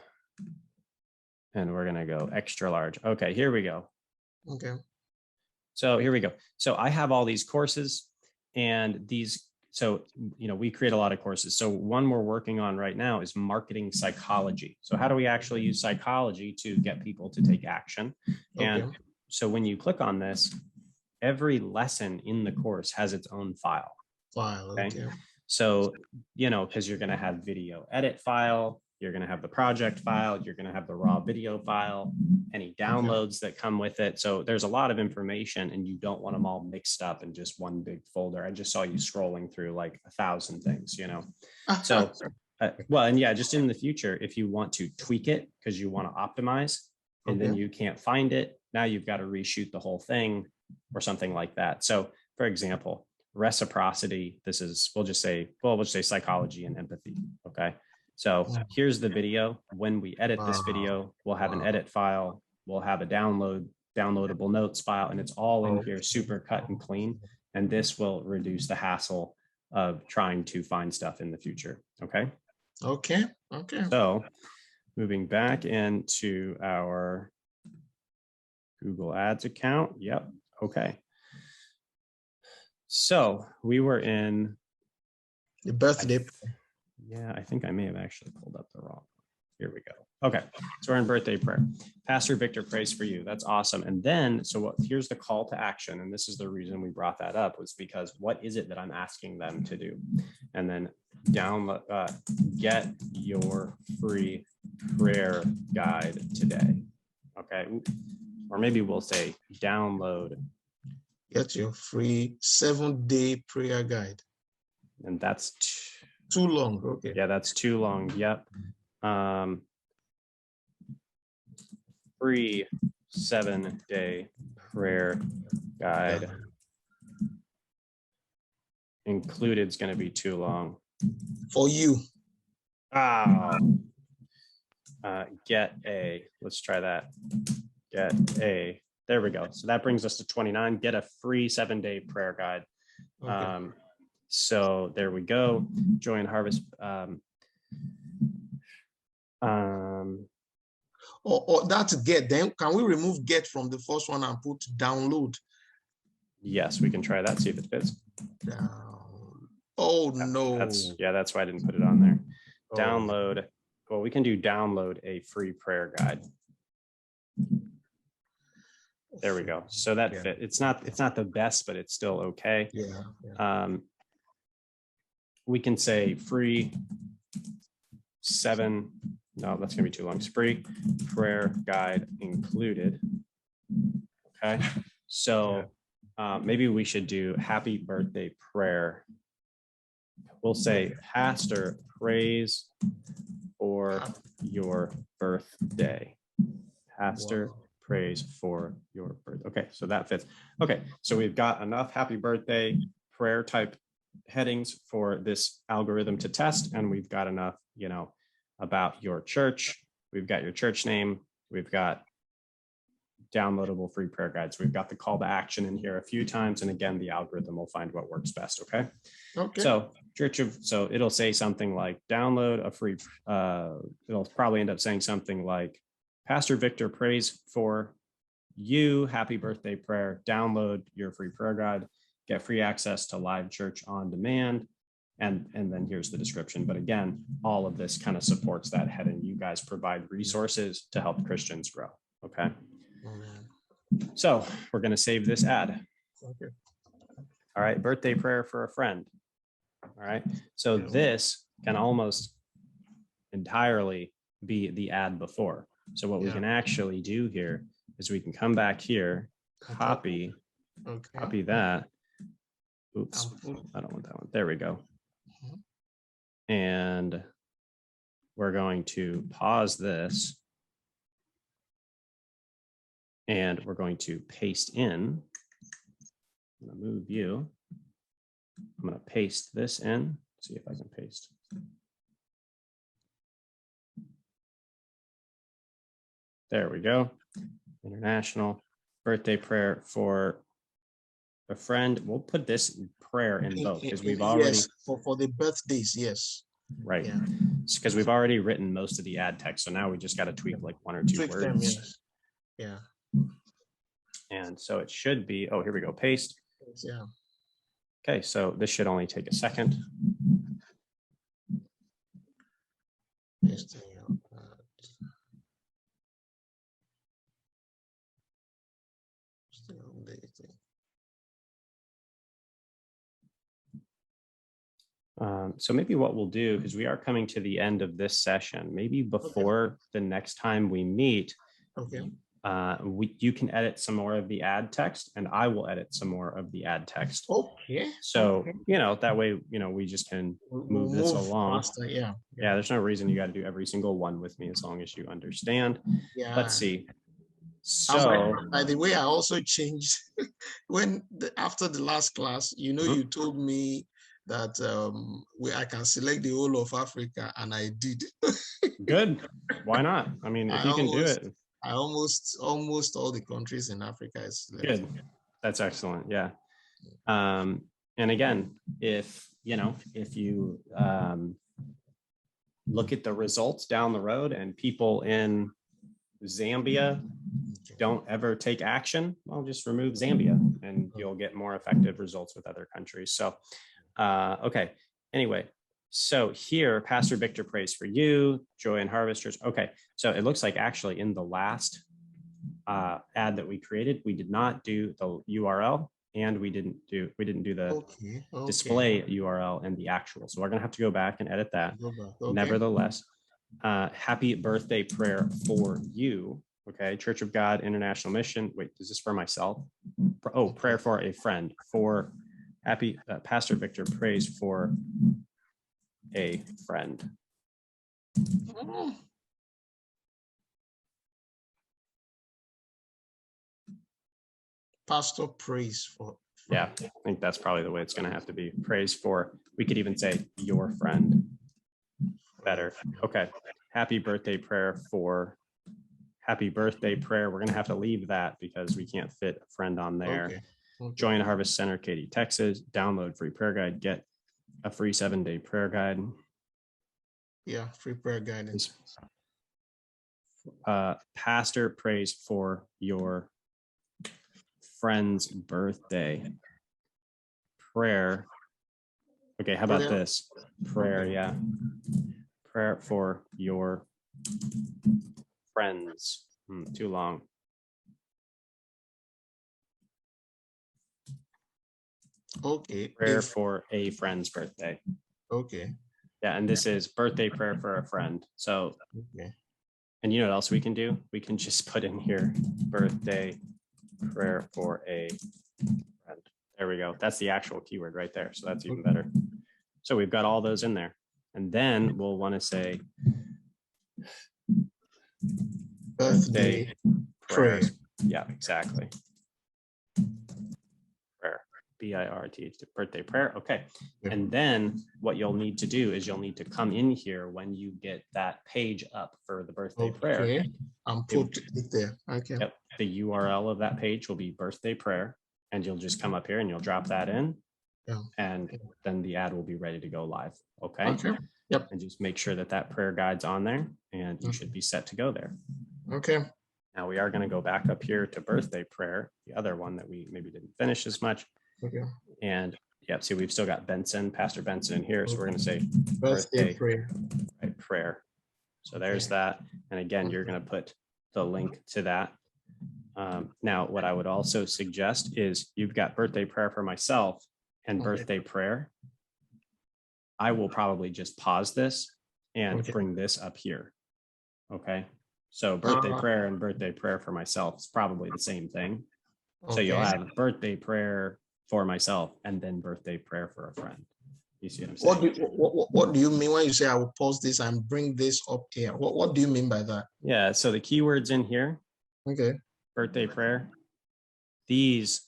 And we're going to go extra large. Okay, here we go. Okay. So here we go. So I have all these courses, and we create a lot of courses. So one we're working on right now is marketing psychology. So how do we actually use psychology to get people to take action? And so when you click on this, every lesson in the course has its own file. Okay. So, because you're going to have video edit file, you're going to have the project file, you're going to have the raw video file, any downloads that come with it. So there's a lot of information, and you don't want them all mixed up in just one big folder. I just saw you scrolling through like 1,000 things, So, just in the future, if you want to tweak it because you want to optimize and then you can't find it, now you've got to reshoot the whole thing or something like that. So for example, reciprocity, we'll just say psychology and empathy. Okay. So here's the video. When we edit this video, we'll have an edit file. We'll have a downloadable notes file, and it's all in here, super cut and clean. And this will reduce the hassle of trying to find stuff in the future. Okay. So moving back into our Google Ads account. Yep. Okay. So we were in the birthday. I think I may have actually pulled up the wrong. Here we go. Okay, so we're in birthday prayer. Pastor Victor prays for you. That's awesome. And then, here's the call to action. And this is the reason we brought that up, was because what is it that I'm asking them to do? And then get your free prayer guide today. Okay, or maybe we'll say download. Get your free 7-day prayer guide. And that's too long. Okay. Yeah, that's too long. Yep. Free 7-day prayer guide. Included is going to be too long. For you. Let's try that. There we go. So that brings us to 29. Get a free 7-day prayer guide. Okay. So there we go. Joy and Harvest. Or that's get. Then can we remove get from the first one and put download? Yes, we can try that. See if it fits. Oh no. That's why I didn't put it on there. Oh. Download. Well, we can do download a free prayer guide. There we go. So that fit. It's not the best, but it's still okay. Yeah. We can say free 7. No, that's gonna be too long. It's free prayer guide included. Okay. So maybe we should do happy birthday prayer. We'll say pastor prays for your birthday. Pastor prays for your birthday. Okay, so that fits. Okay, so we've got enough happy birthday prayer type headings for this algorithm to test, and we've got enough, about your church. We've got your church name. We've got downloadable free prayer guides. We've got the call to action in here a few times, and again, the algorithm will find what works best. Okay. So so it'll say something like download a free. It'll probably end up saying something like Pastor Victor prays for you. Happy birthday prayer. Download your free prayer guide. Get free access to live church on demand. And then here's the description. But again, all of this kind of supports that heading. You guys provide resources to help Christians grow. Okay. So we're going to save this ad. Okay. All right. Birthday prayer for a friend. All right. So this can almost entirely be the ad before. So what we can actually do here is we can come back here, copy that. Oops, I don't want that one. There we go. And we're going to pause this. And we're going to paste in. I'm going to move you. I'm going to paste this in. See if I can paste. There we go. International birthday prayer for a friend. We'll put this prayer in both because we've already for the birthdays. Yes. Right. Because we've already written most of the ad text. So now we just got to tweak like 1 or 2 words. Them, yes. Yeah. And so it should be, oh, here we go, paste. Yeah. Okay, so this should only take a second. So maybe what we'll do, because we are coming to the end of this session, maybe before the next time we meet, you can edit some more of the ad text and I will edit some more of the ad text. Okay. So, that way, we just can move this along. Faster, yeah. There's no reason you got to do every single one with me as long as you understand. Yeah. Let's see. So by the way, I also changed after the last class, you told me that I can select the whole of Africa, and I did. Good. Why not? I mean, if you can do it. I almost all the countries in Africa is good. That's excellent. Yeah. And again, if you look at the results down the road and people in Zambia don't ever take action, well, just remove Zambia and you'll get more effective results with other countries. So, okay. Anyway, so here, Pastor Victor prays for you, Joy and Harvest Church. Okay. So it looks like actually in the last ad that we created, we did not do the URL and we didn't do the display URL and the actual. So we're going to have to go back and edit that. Nevertheless, happy birthday prayer for you. Okay. Church of God International Mission. Wait, is this for myself? Oh, prayer for a friend. For happy Pastor Victor prays for a friend. Pastor prays for. Yeah, I think that's probably the way it's going to have to be. Praise for, we could even say your friend. Better. Okay. Happy birthday prayer for happy birthday prayer. We're going to have to leave that because we can't fit a friend on there. Okay. Join Harvest Center, Katy, Texas. Download free prayer guide. Get a free 7-day prayer guide. Yeah, free prayer guidance. Pastor prays for your friend's birthday. Prayer. Okay, how about this? Prayer, yeah. Prayer for your friends. Too long. Okay. Prayer for a friend's birthday. Okay. Yeah, and this is birthday prayer for a friend. So, okay. And you know what else we can do? We can just put in here birthday prayer for a friend. There we go. That's the actual keyword right there. So that's even better. So we've got all those in there. And then we'll want to say birthday prayers. Yeah, exactly. Prayer. BIRTH, birthday prayer. Okay. And then what you'll need to do is you'll need to come in here when you get that page up for the birthday prayer. Okay. I'm put it there. Okay. Yep. The URL of that page will be birthday prayer. And you'll just come up here and you'll drop that in. Yeah. And then the ad will be ready to go live. Okay. Okay. Yep. And just make sure that that prayer guide's on there and you should be set to go there. Okay. Now we are going to go back up here to birthday prayer, the other one that we maybe didn't finish as much. Okay. And yep, see, we've still got Pastor Benson in here. So we're going to say birthday prayer. Right, prayer. So there's that. And again, you're going to put the link to that. Now, what I would also suggest is you've got birthday prayer for myself and birthday prayer. I will probably just pause this and bring this up here. Okay. So birthday prayer and birthday prayer for myself is probably the same thing. So you'll have birthday prayer for myself and then birthday prayer for a friend. You see what I'm saying? What do you mean when you say I will pause this and bring this up here? What do you mean by that? Yeah. So the keywords in here. Okay. Birthday prayer. These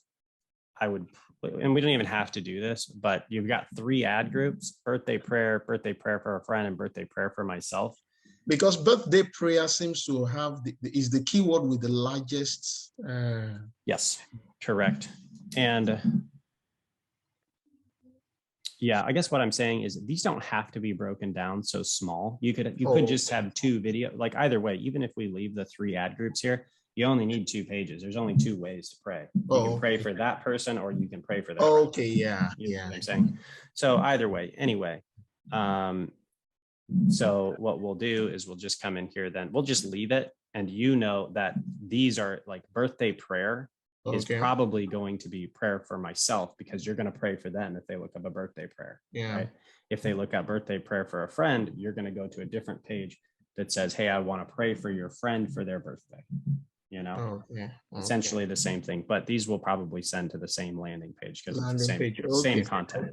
I would, and we don't even have to do this, but you've got 3 ad groups: birthday prayer for a friend, and birthday prayer for myself. Because birthday prayer seems to have is the keyword with the largest. Yes, correct. And yeah, I guess what I'm saying is these don't have to be broken down so small. You could just have 2 video, like either way, even if we leave the 3 ad groups here, you only need 2 pages. There's only 2 ways to pray. You can pray for that person or you can pray for that. Okay, yeah. You know what I'm saying? So either way, anyway. So what we'll do is we'll just come in here, then we'll just leave it. And you know that these are like birthday prayer is probably going to be prayer for myself because you're going to pray for them if they look up a birthday prayer. Yeah. Right? If they look up birthday prayer for a friend, you're going to go to a different page that says, hey, I want to pray for your friend for their birthday. You know, essentially the same thing, but these will probably send to the same landing page because it's the same content.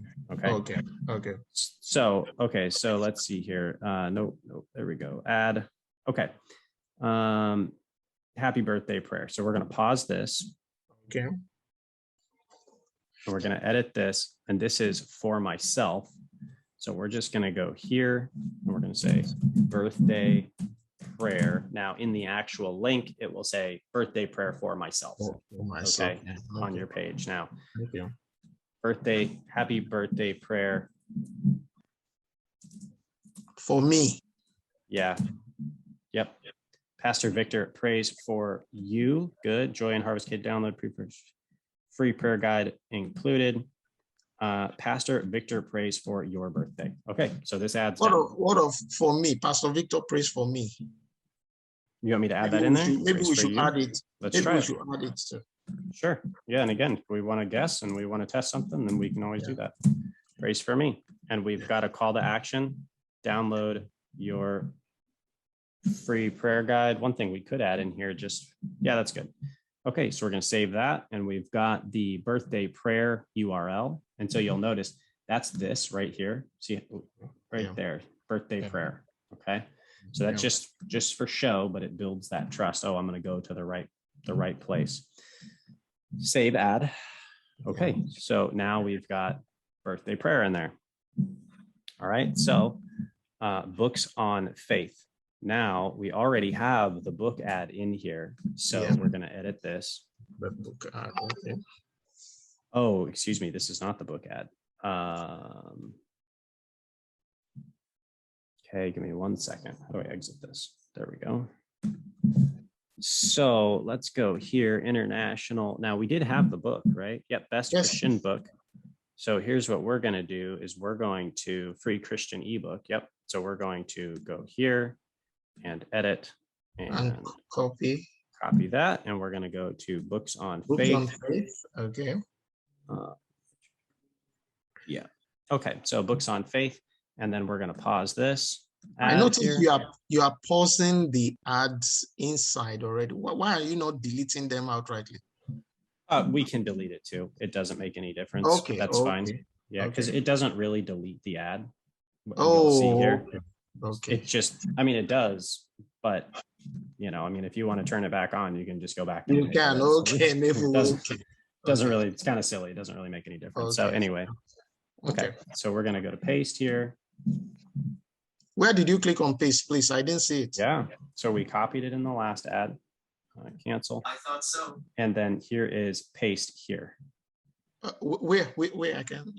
Okay. So let's see here. Nope. There we go. Add. Okay. Happy birthday prayer. So we're going to pause this. Okay. And we're going to edit this. And this is for myself. So we're just going to go here and we're going to say birthday prayer. Now in the actual link, it will say birthday prayer for myself. Okay. On your page now. Happy birthday prayer. For me. Yeah. Yep. Pastor Victor prays for you. Good. Joy and Harvest Kid download free prayer guide included. Pastor Victor prays for your birthday. Okay, so this adds. What of for me? Pastor Victor prays for me. You want me to add that in there? Maybe we should add it. Let's try it. Sure. Yeah, and again, if we want to guess and we want to test something, then we can always do that. Praise for me. And we've got a call to action. Download your free prayer guide. One thing we could add in here, that's good. Okay, so we're going to save that. And we've got the birthday prayer URL. And so you'll notice that's this right here. See right there, birthday prayer. Okay. So that's just for show, but it builds that trust. Oh, I'm going to go to the right place. Save ad. Okay. So now we've got birthday prayer in there. All right. So books on faith. Now we already have the book ad in here. So we're going to edit this. The book ad. Okay. Oh, excuse me. This is not the book ad. Okay, give me 1 second. How do I exit this? There we go. So let's go here, international. Now we did have the book, right? Yep, best Christian book. So here's what we're going to do is we're going to free Christian ebook. Yep. So we're going to go here and edit and copy that. And we're going to go to books on books faith. on faith. Okay. Yeah. Okay. So books on faith. And then we're going to pause this. I noticed you are pausing the ads inside already. Why are you not deleting them outrightly? We can delete it too. It doesn't make any difference. Okay, that's fine. Yeah, because it doesn't really delete the ad. You'll see here. Okay. It just, I mean, it does, but you know, I mean, if you want to turn it back on, you can just go back. You can. Okay. It doesn't really. It's kind of silly. It doesn't really make any difference. So anyway, okay. So we're gonna go to paste here. Where did you click on paste, please? I didn't see it. Yeah. So we copied it in the last ad. Cancel. I thought so. And then here is paste here. Where I can.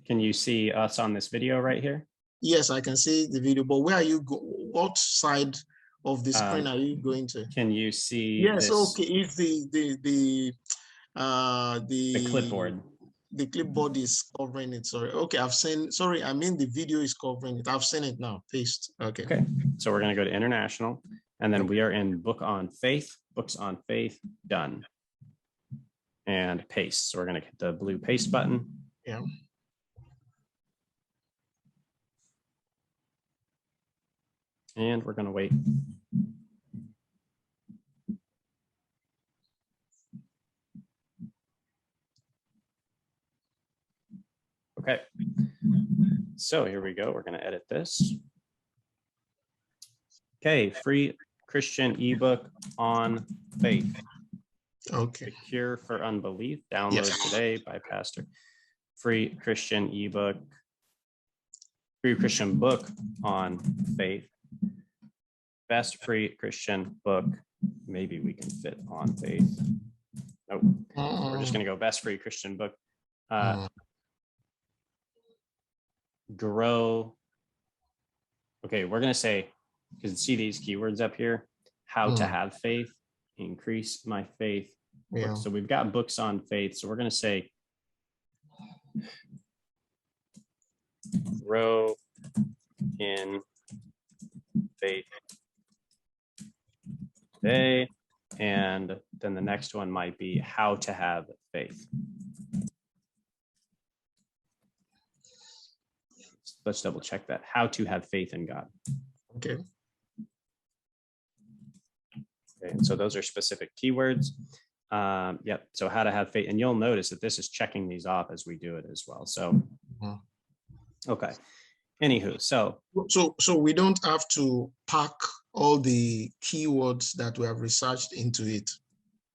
Can you see us on this video right here? Yes, I can see the video. But where are you? What side of the screen are you going to? Can you see? Yes. This? Okay. If the clipboard. The clipboard is covering it. Sorry. Okay, I've seen. Sorry, I mean the video is covering it. I've seen it now. Paste. Okay. Okay. So we're going to go to international, and then we are in book on faith. Books on faith. Done. And paste. So we're going to hit the blue paste button. Yeah. And we're going to wait. Okay, so here we go. We're going to edit this. Okay, free Christian ebook on faith. Okay. The Cure for Unbelief. Download today by Pastor. Free Christian ebook. Free Christian book on faith. Best free Christian book. Maybe we can fit on faith. Nope. We're just going to go best free Christian book. Grow. Okay, we're going to say, because see these keywords up here, how to have faith, increase my faith. Yeah. So we've got books on faith. So we're going to say, grow in faith today. And then the next one might be how to have faith. Let's double check that. How to have faith in God. Okay. Okay, and so those are specific keywords. Yep. So how to have faith, and you'll notice that this is checking these off as we do it as well. So, okay. Anywho, so we don't have to pack all the keywords that we have researched into it.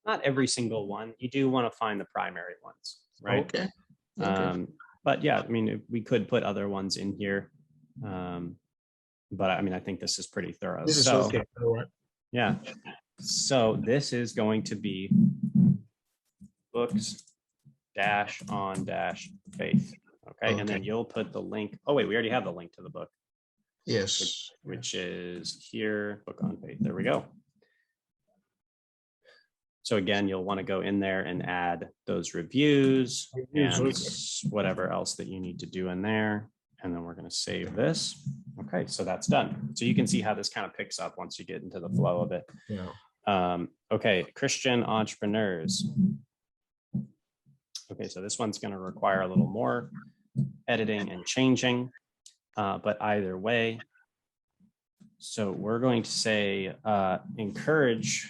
Not every single one. You do want to find the primary ones, right? Okay. But yeah, I mean, we could put other ones in here. But I mean, I think this is pretty thorough. This is okay. All right. Yeah. So this is going to be books on faith. Okay. And then you'll put the link. Oh, wait, we already have the link to the book. Yes. Which is here, book on faith. There we go. So again, you'll want to go in there and add those reviews and whatever else that you need to do in there. And then we're going to save this. Okay, so that's done. So you can see how this kind of picks up once you get into the flow of it. Yeah. Okay, Christian entrepreneurs. Okay, so this one's going to require a little more editing and changing, but either way. So we're going to say encourage,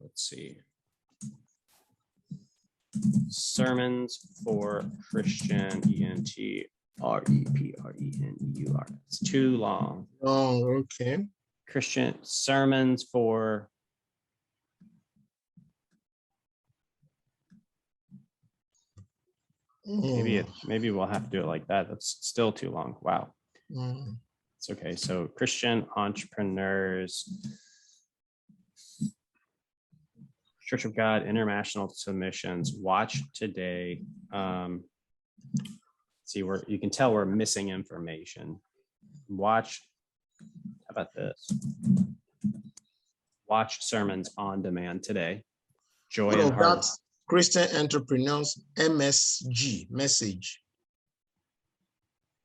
let's see. Sermons for Christian, entrepreneur. It's too long. Oh, okay. Christian sermons for maybe we'll have to do it like that. That's still too long. Wow. It's okay. So Christian entrepreneurs. Church of God, international submissions, watch today. See, you can tell we're missing information. Watch, how about this? Watch sermons on demand today. Joy and Harvest. Christian Entrepreneurs, MSG, message.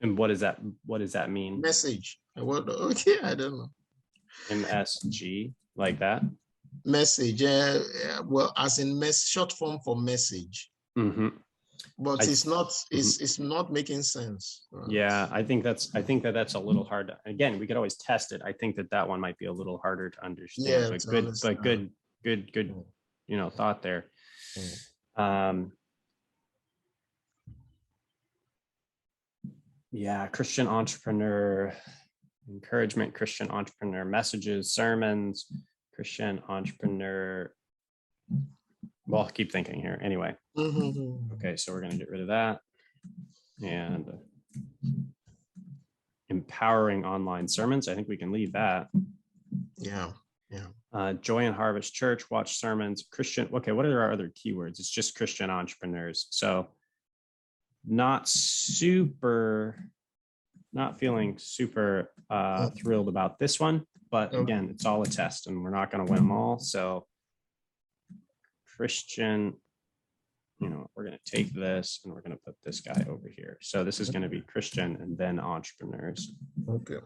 And what does that mean? Message. What? Okay, I don't know. MSG, like that? Message. Well, as in short form for message. Mm-hmm. But it's not making sense. Yeah, I think that's a little hard to, again, we could always test it. I think that one might be a little harder to understand, Yeah, but good, thought there. Yeah, Christian entrepreneur encouragement, Christian entrepreneur messages, sermons, Christian entrepreneur. Well, I'll keep thinking here. Anyway. Okay, so we're going to get rid of that. And empowering online sermons. I think we can leave that. Yeah. Joy and Harvest Church, watch sermons, Christian. Okay, what are our other keywords? It's just Christian entrepreneurs. So not feeling super thrilled about this one, but again, it's all a test and we're not going to win them all. So Christian, we're going to take this and we're going to put this guy over here. So this is going to be Christian and then entrepreneurs. Okay.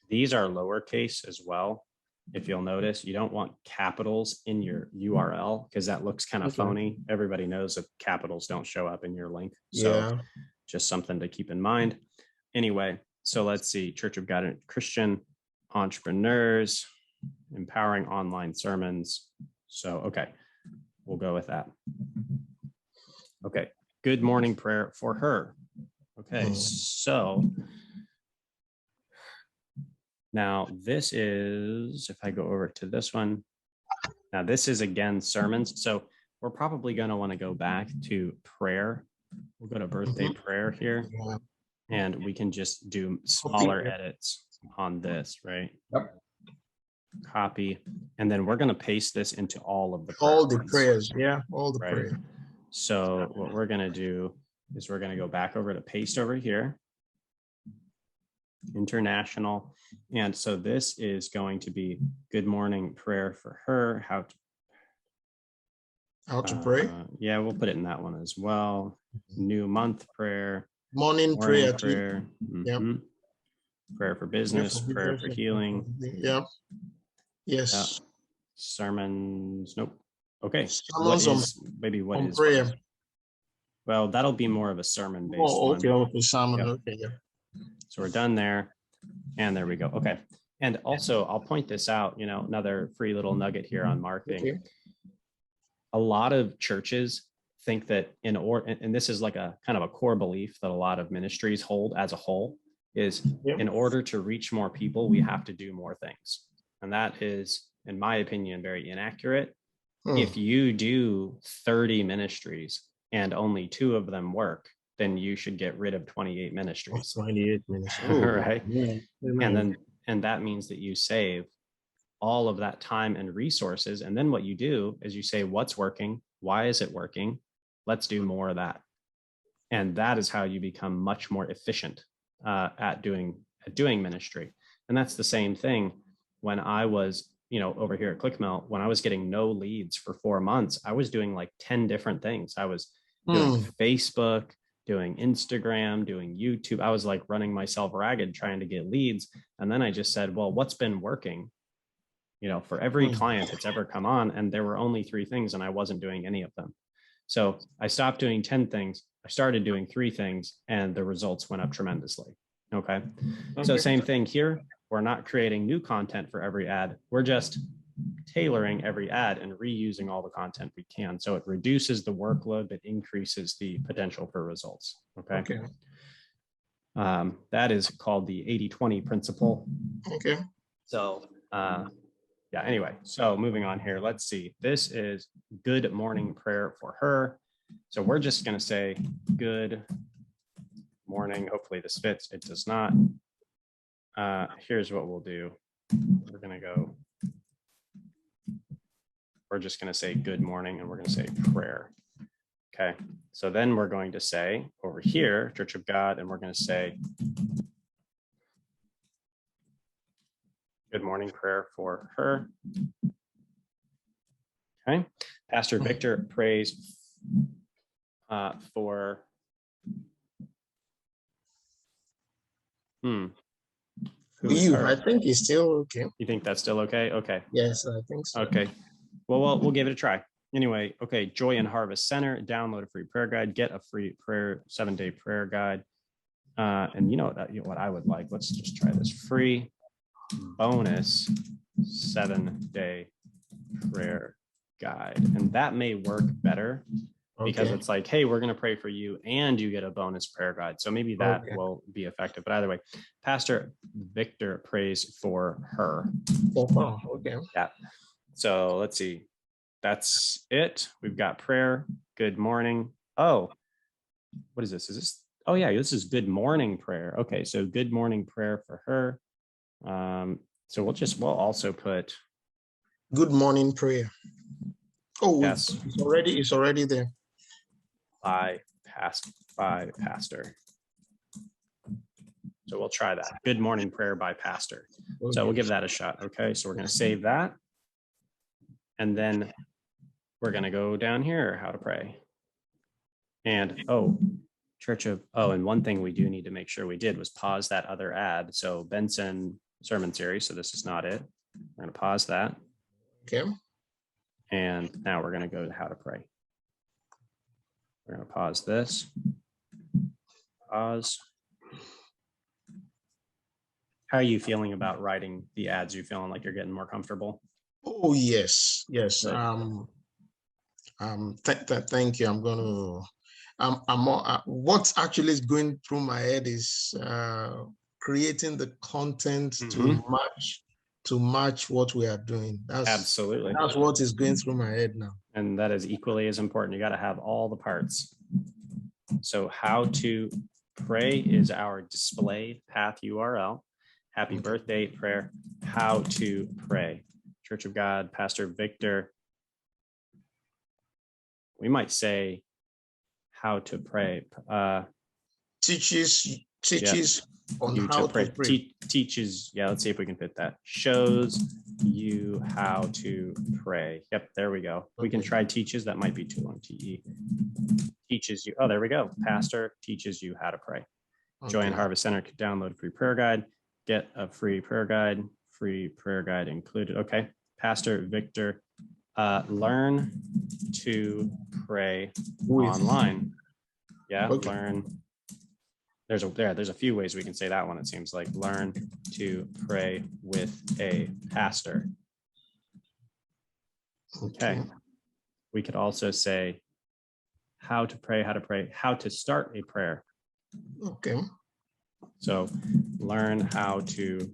These are lowercase as well. If you'll notice, you don't want capitals in your URL because that looks kind of phony. Everybody knows that capitals don't show up in your link. So just something to keep in mind. Anyway, so let's see. Church of God, Christian entrepreneurs, empowering online sermons. So, okay, we'll go with that. Okay, good morning prayer for her. Okay, so now this is, if I go over to this one, now this is again sermons. So we're probably going to want to go back to prayer. We'll go to birthday prayer here. And we can just do smaller edits on this, right? Yep. Copy. And then we're going to paste this into all of the prayers. Yeah, all the prayers. So what we're going to do is we're going to go back over to paste over here. International. And so this is going to be good morning prayer for her. How to pray? Yeah, we'll put it in that one as well. New month prayer. Morning prayer. Yep. Prayer for business, prayer for healing. Yep. Yes. Sermons. Nope. Okay. Sermons what is prayer? Well, that'll be more of a sermon based one. Okay, sermon. Yep. Okay. Yeah. So we're done there. And there we go. Okay. And also I'll point this out, another free little nugget here on marketing. Okay. A lot of churches think that and this is like a kind of a core belief that a lot of ministries hold as a whole is in order to reach more people, we have to do more things. And that is, in my opinion, very inaccurate. If you do 30 ministries and only 2 of them work, then you should get rid of 28 ministries. 28 ministries. Right. Yeah. And that means that you save all of that time and resources. And then what you do is you say, what's working? Why is it working? Let's do more of that. And that is how you become much more efficient at doing ministry. And that's the same thing when I was, over here at Clickmill, when I was getting no leads for 4 months, I was doing like 10 different things. I was doing Facebook, doing Instagram, doing YouTube. I was like running myself ragged trying to get leads. And then I just said, well, what's been working? For every client that's ever come on, and there were only 3 things and I wasn't doing any of them. So I stopped doing 10 things. I started doing 3 things and the results went up tremendously. Okay. So same thing here. We're not creating new content for every ad. We're just tailoring every ad and reusing all the content we can. So it reduces the workload, but increases the potential for results. Okay. That is called the 80-20 principle. Okay. So, yeah, anyway, so moving on here, let's see. This is good morning prayer for her. So we're just going to say good morning. Hopefully this fits. It does not. Here's what we'll do. We're just going to say good morning and we're going to say prayer. Okay. So then we're going to say over here, Church of God, and we're going to say good morning prayer for her. Okay. Pastor Victor prays for Who is her? I think it's still okay. You think that's still okay? Okay. Yes, I think so. Okay. Well, we'll give it a try. Anyway, okay. Joy and Harvest Center. Download a free prayer guide. Get a free 7-day prayer guide. And you know what I would like. Let's just try this. Free bonus 7-day prayer guide, and that may work better because it's like, hey, we're going to pray for you and you get a bonus prayer guide. So maybe that will be effective. But either way, Pastor Victor prays for her. Okay. Yeah. So let's see. That's it. We've got prayer. Good morning. Oh, what is this? Is this? Oh yeah, this is good morning prayer. Okay. So good morning prayer for her. So we'll also put good morning prayer. Oh yes, it's already there. By pastor. So we'll try that. Good morning prayer by pastor. Okay. So we'll give that a shot. Okay. So we're going to save that. And then we're going to go down here, how to pray. And and one thing we do need to make sure we did was pause that other ad. So Benson sermon series. So this is not it. We're going to pause that. Okay. And now we're going to go to how to pray. We're going to pause this. Pause. How are you feeling about writing the ads? You feeling like you're getting more comfortable? Oh, yes. Yes. Good. Thank you. I'm going to, what actually is going through my head is creating the content to match what we are doing. Absolutely. That's what is going through my head now. And that is equally as important. You got to have all the parts. So how to pray is our display path URL. Happy birthday prayer. How to pray. Church of God, Pastor Victor. We might say how to pray. Teaches on you how to pray. To pray. Teaches, let's see if we can fit that. Shows you how to pray. Yep, there we go. Okay. We can try teaches. That might be too long. TE. Teaches you. Oh, there we go. Pastor teaches you how to pray. Okay. Joy and Harvest Center could download a free prayer guide. Get a free prayer guide. Free prayer guide included. Okay. Pastor Victor, learn to pray online. Yeah, okay. Learn. There's a few ways we can say that one. It seems like learn to pray with a pastor. Okay. We could also say how to pray, how to start a prayer. Okay. So learn how to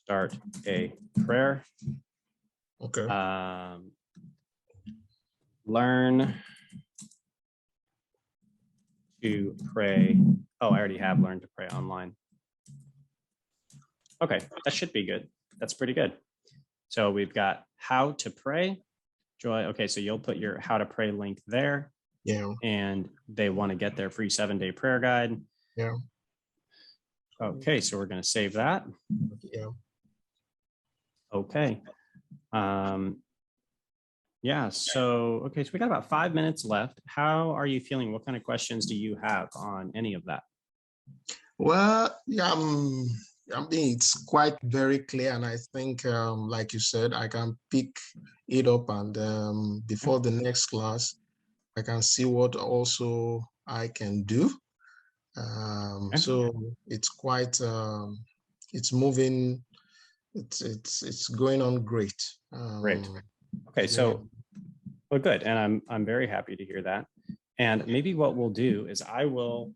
start a prayer. Okay. Learn to pray. Oh, I already have learned to pray online. Okay, that should be good. That's pretty good. So we've got how to pray. Joy, okay, so you'll put your how to pray link there. Yeah. And they want to get their free 7-day prayer guide. Yeah. Okay, so we're going to save that. Yeah. Okay. Yeah, so we got about 5 minutes left. How are you feeling? What kind of questions do you have on any of that? Well, yeah, I mean, it's quite very clear. And I think, like you said, I can pick it up and before the next class, I can see what also I can do. So it's quite, it's moving, it's going on great. Great. Okay, so well, good, and I'm very happy to hear that. And maybe what we'll do is I will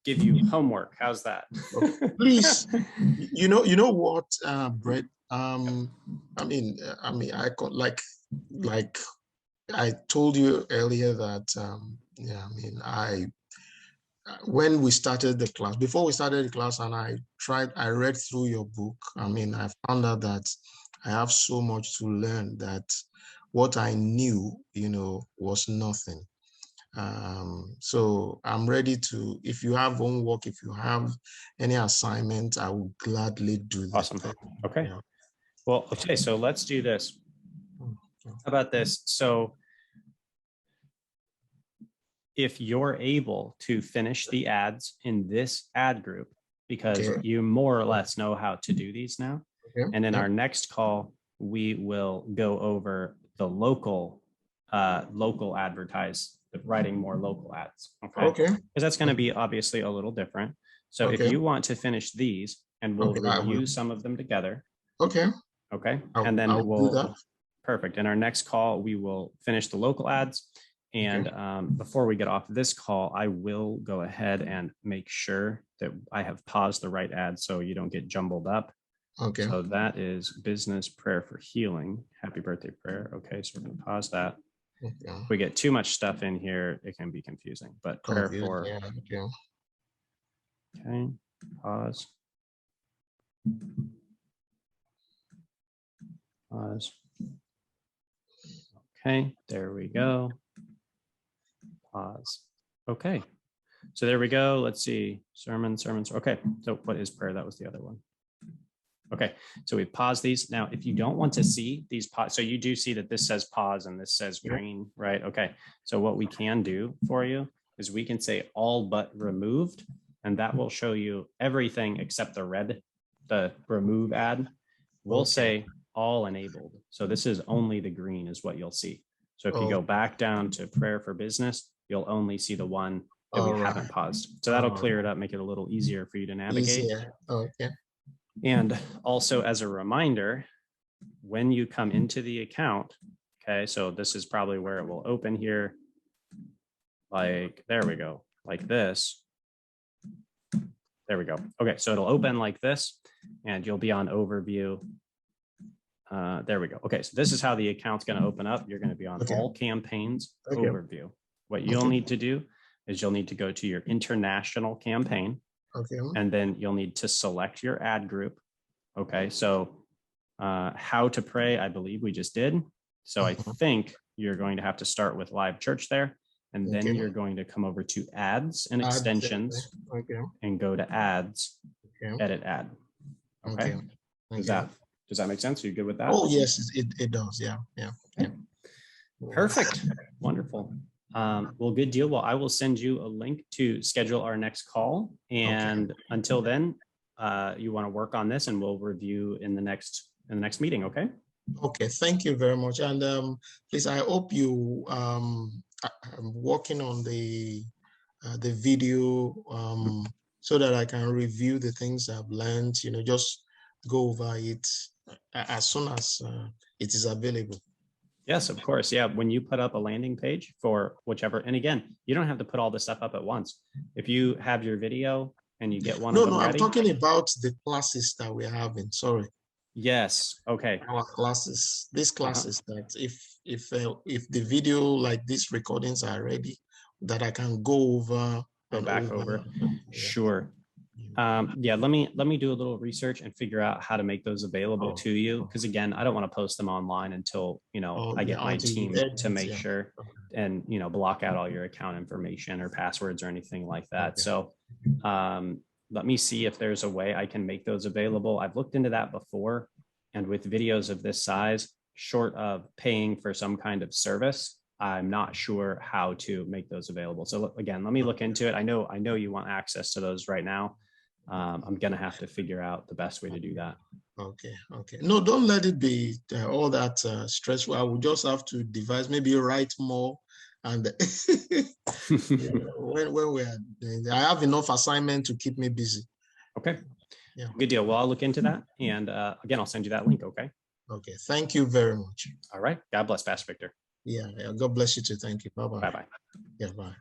give you homework. How's that? Please, you know what, Brett? I mean, I could like I told you earlier that when we started the class, before we started the class, and I read through your book. I mean, I found out that I have so much to learn that what I knew, was nothing. So I'm ready to, if you have homework, if you have any assignment, I will gladly do that. Awesome. Okay. Yeah. Well, okay, so let's do this. How about this? So if you're able to finish the ads in this ad group, because you more or less know how to do these now. And in our next call, we will go over the local advertise, writing more local ads. Okay. Because that's going to be obviously a little different. So if you want to finish these, and we'll review some of them together. Okay. And then we'll, perfect. In our next call, we will finish the local ads. And before we get off this call, I will go ahead and make sure that I have paused the right ad so you don't get jumbled up. So that is business prayer for healing. Happy birthday prayer. Okay, so we're going to pause that. If we get too much stuff in here, it can be confusing. But prayer for. Okay, pause. Pause. Okay, there we go. Pause. Okay, so there we go. Let's see, sermons. Okay, so what is prayer? That was the other one. Okay, so we pause these. Now, if you don't want to see these pause, so you do see that this says pause and this says green, right? Okay, so what we can do for you is we can say all but removed, and that will show you everything except the red, the remove ad. We'll say all enabled. So this is only the green is what you'll see. So if you go back down to prayer for business, you'll only see the one that we haven't paused. So that'll clear it up, make it a little easier for you to navigate. And also as a reminder, when you come into the account, okay, so this is probably where it will open here. Like, there we go, like this. There we go. Okay, so it'll open like this and you'll be on overview. There we go. Okay, so this is how the account's going to open up. You're going to be on all campaigns overview. What you'll need to do is you'll need to go to your international campaign. And then you'll need to select your ad group. Okay, so how to pray, I believe we just did. So I think you're going to have to start with live church there. And then you're going to come over to ads and extensions and go to ads, edit ad. Okay. Does that make sense? Are you good with that? Oh, yes, it does. Yeah. Okay. Perfect. Wonderful. Well, good deal. Well, I will send you a link to schedule our next call. And until then, you want to work on this and we'll review in the next meeting. Okay. Okay. Thank you very much. And please, I hope you I'm working on the video so that I can review the things I've learned, just go over it as soon as it is available. Yes, of course. Yeah. When you put up a landing page for whichever, and again, you don't have to put all this stuff up at once. If you have your video and you get one of them ready. I'm talking about the classes that we're having. Sorry. Yes. Okay. Our classes, these classes that if the video like these recordings are ready, that I can go back over. Sure. Yeah, let me do a little research and figure out how to make those available to you. Because again, I don't want to post them online until, I get my team to make sure and, block out all your account information or passwords or anything like that. So let me see if there's a way I can make those available. I've looked into that before. And with videos of this size, short of paying for some kind of service, I'm not sure how to make those available. So again, let me look into it. I know you want access to those right now. I'm going to have to figure out the best way to do that. Okay. No, don't let it be all that stressful. I will just have to devise, maybe write more. And when we're doing, I have enough assignment to keep me busy. Okay. Yeah. Good deal. Well, I'll look into that. And again, I'll send you that link. Okay. Okay. Thank you very much. All right. God bless, Pastor Victor. Yeah. God bless you too. Thank you. Bye-bye. Bye-bye. Yeah. Bye.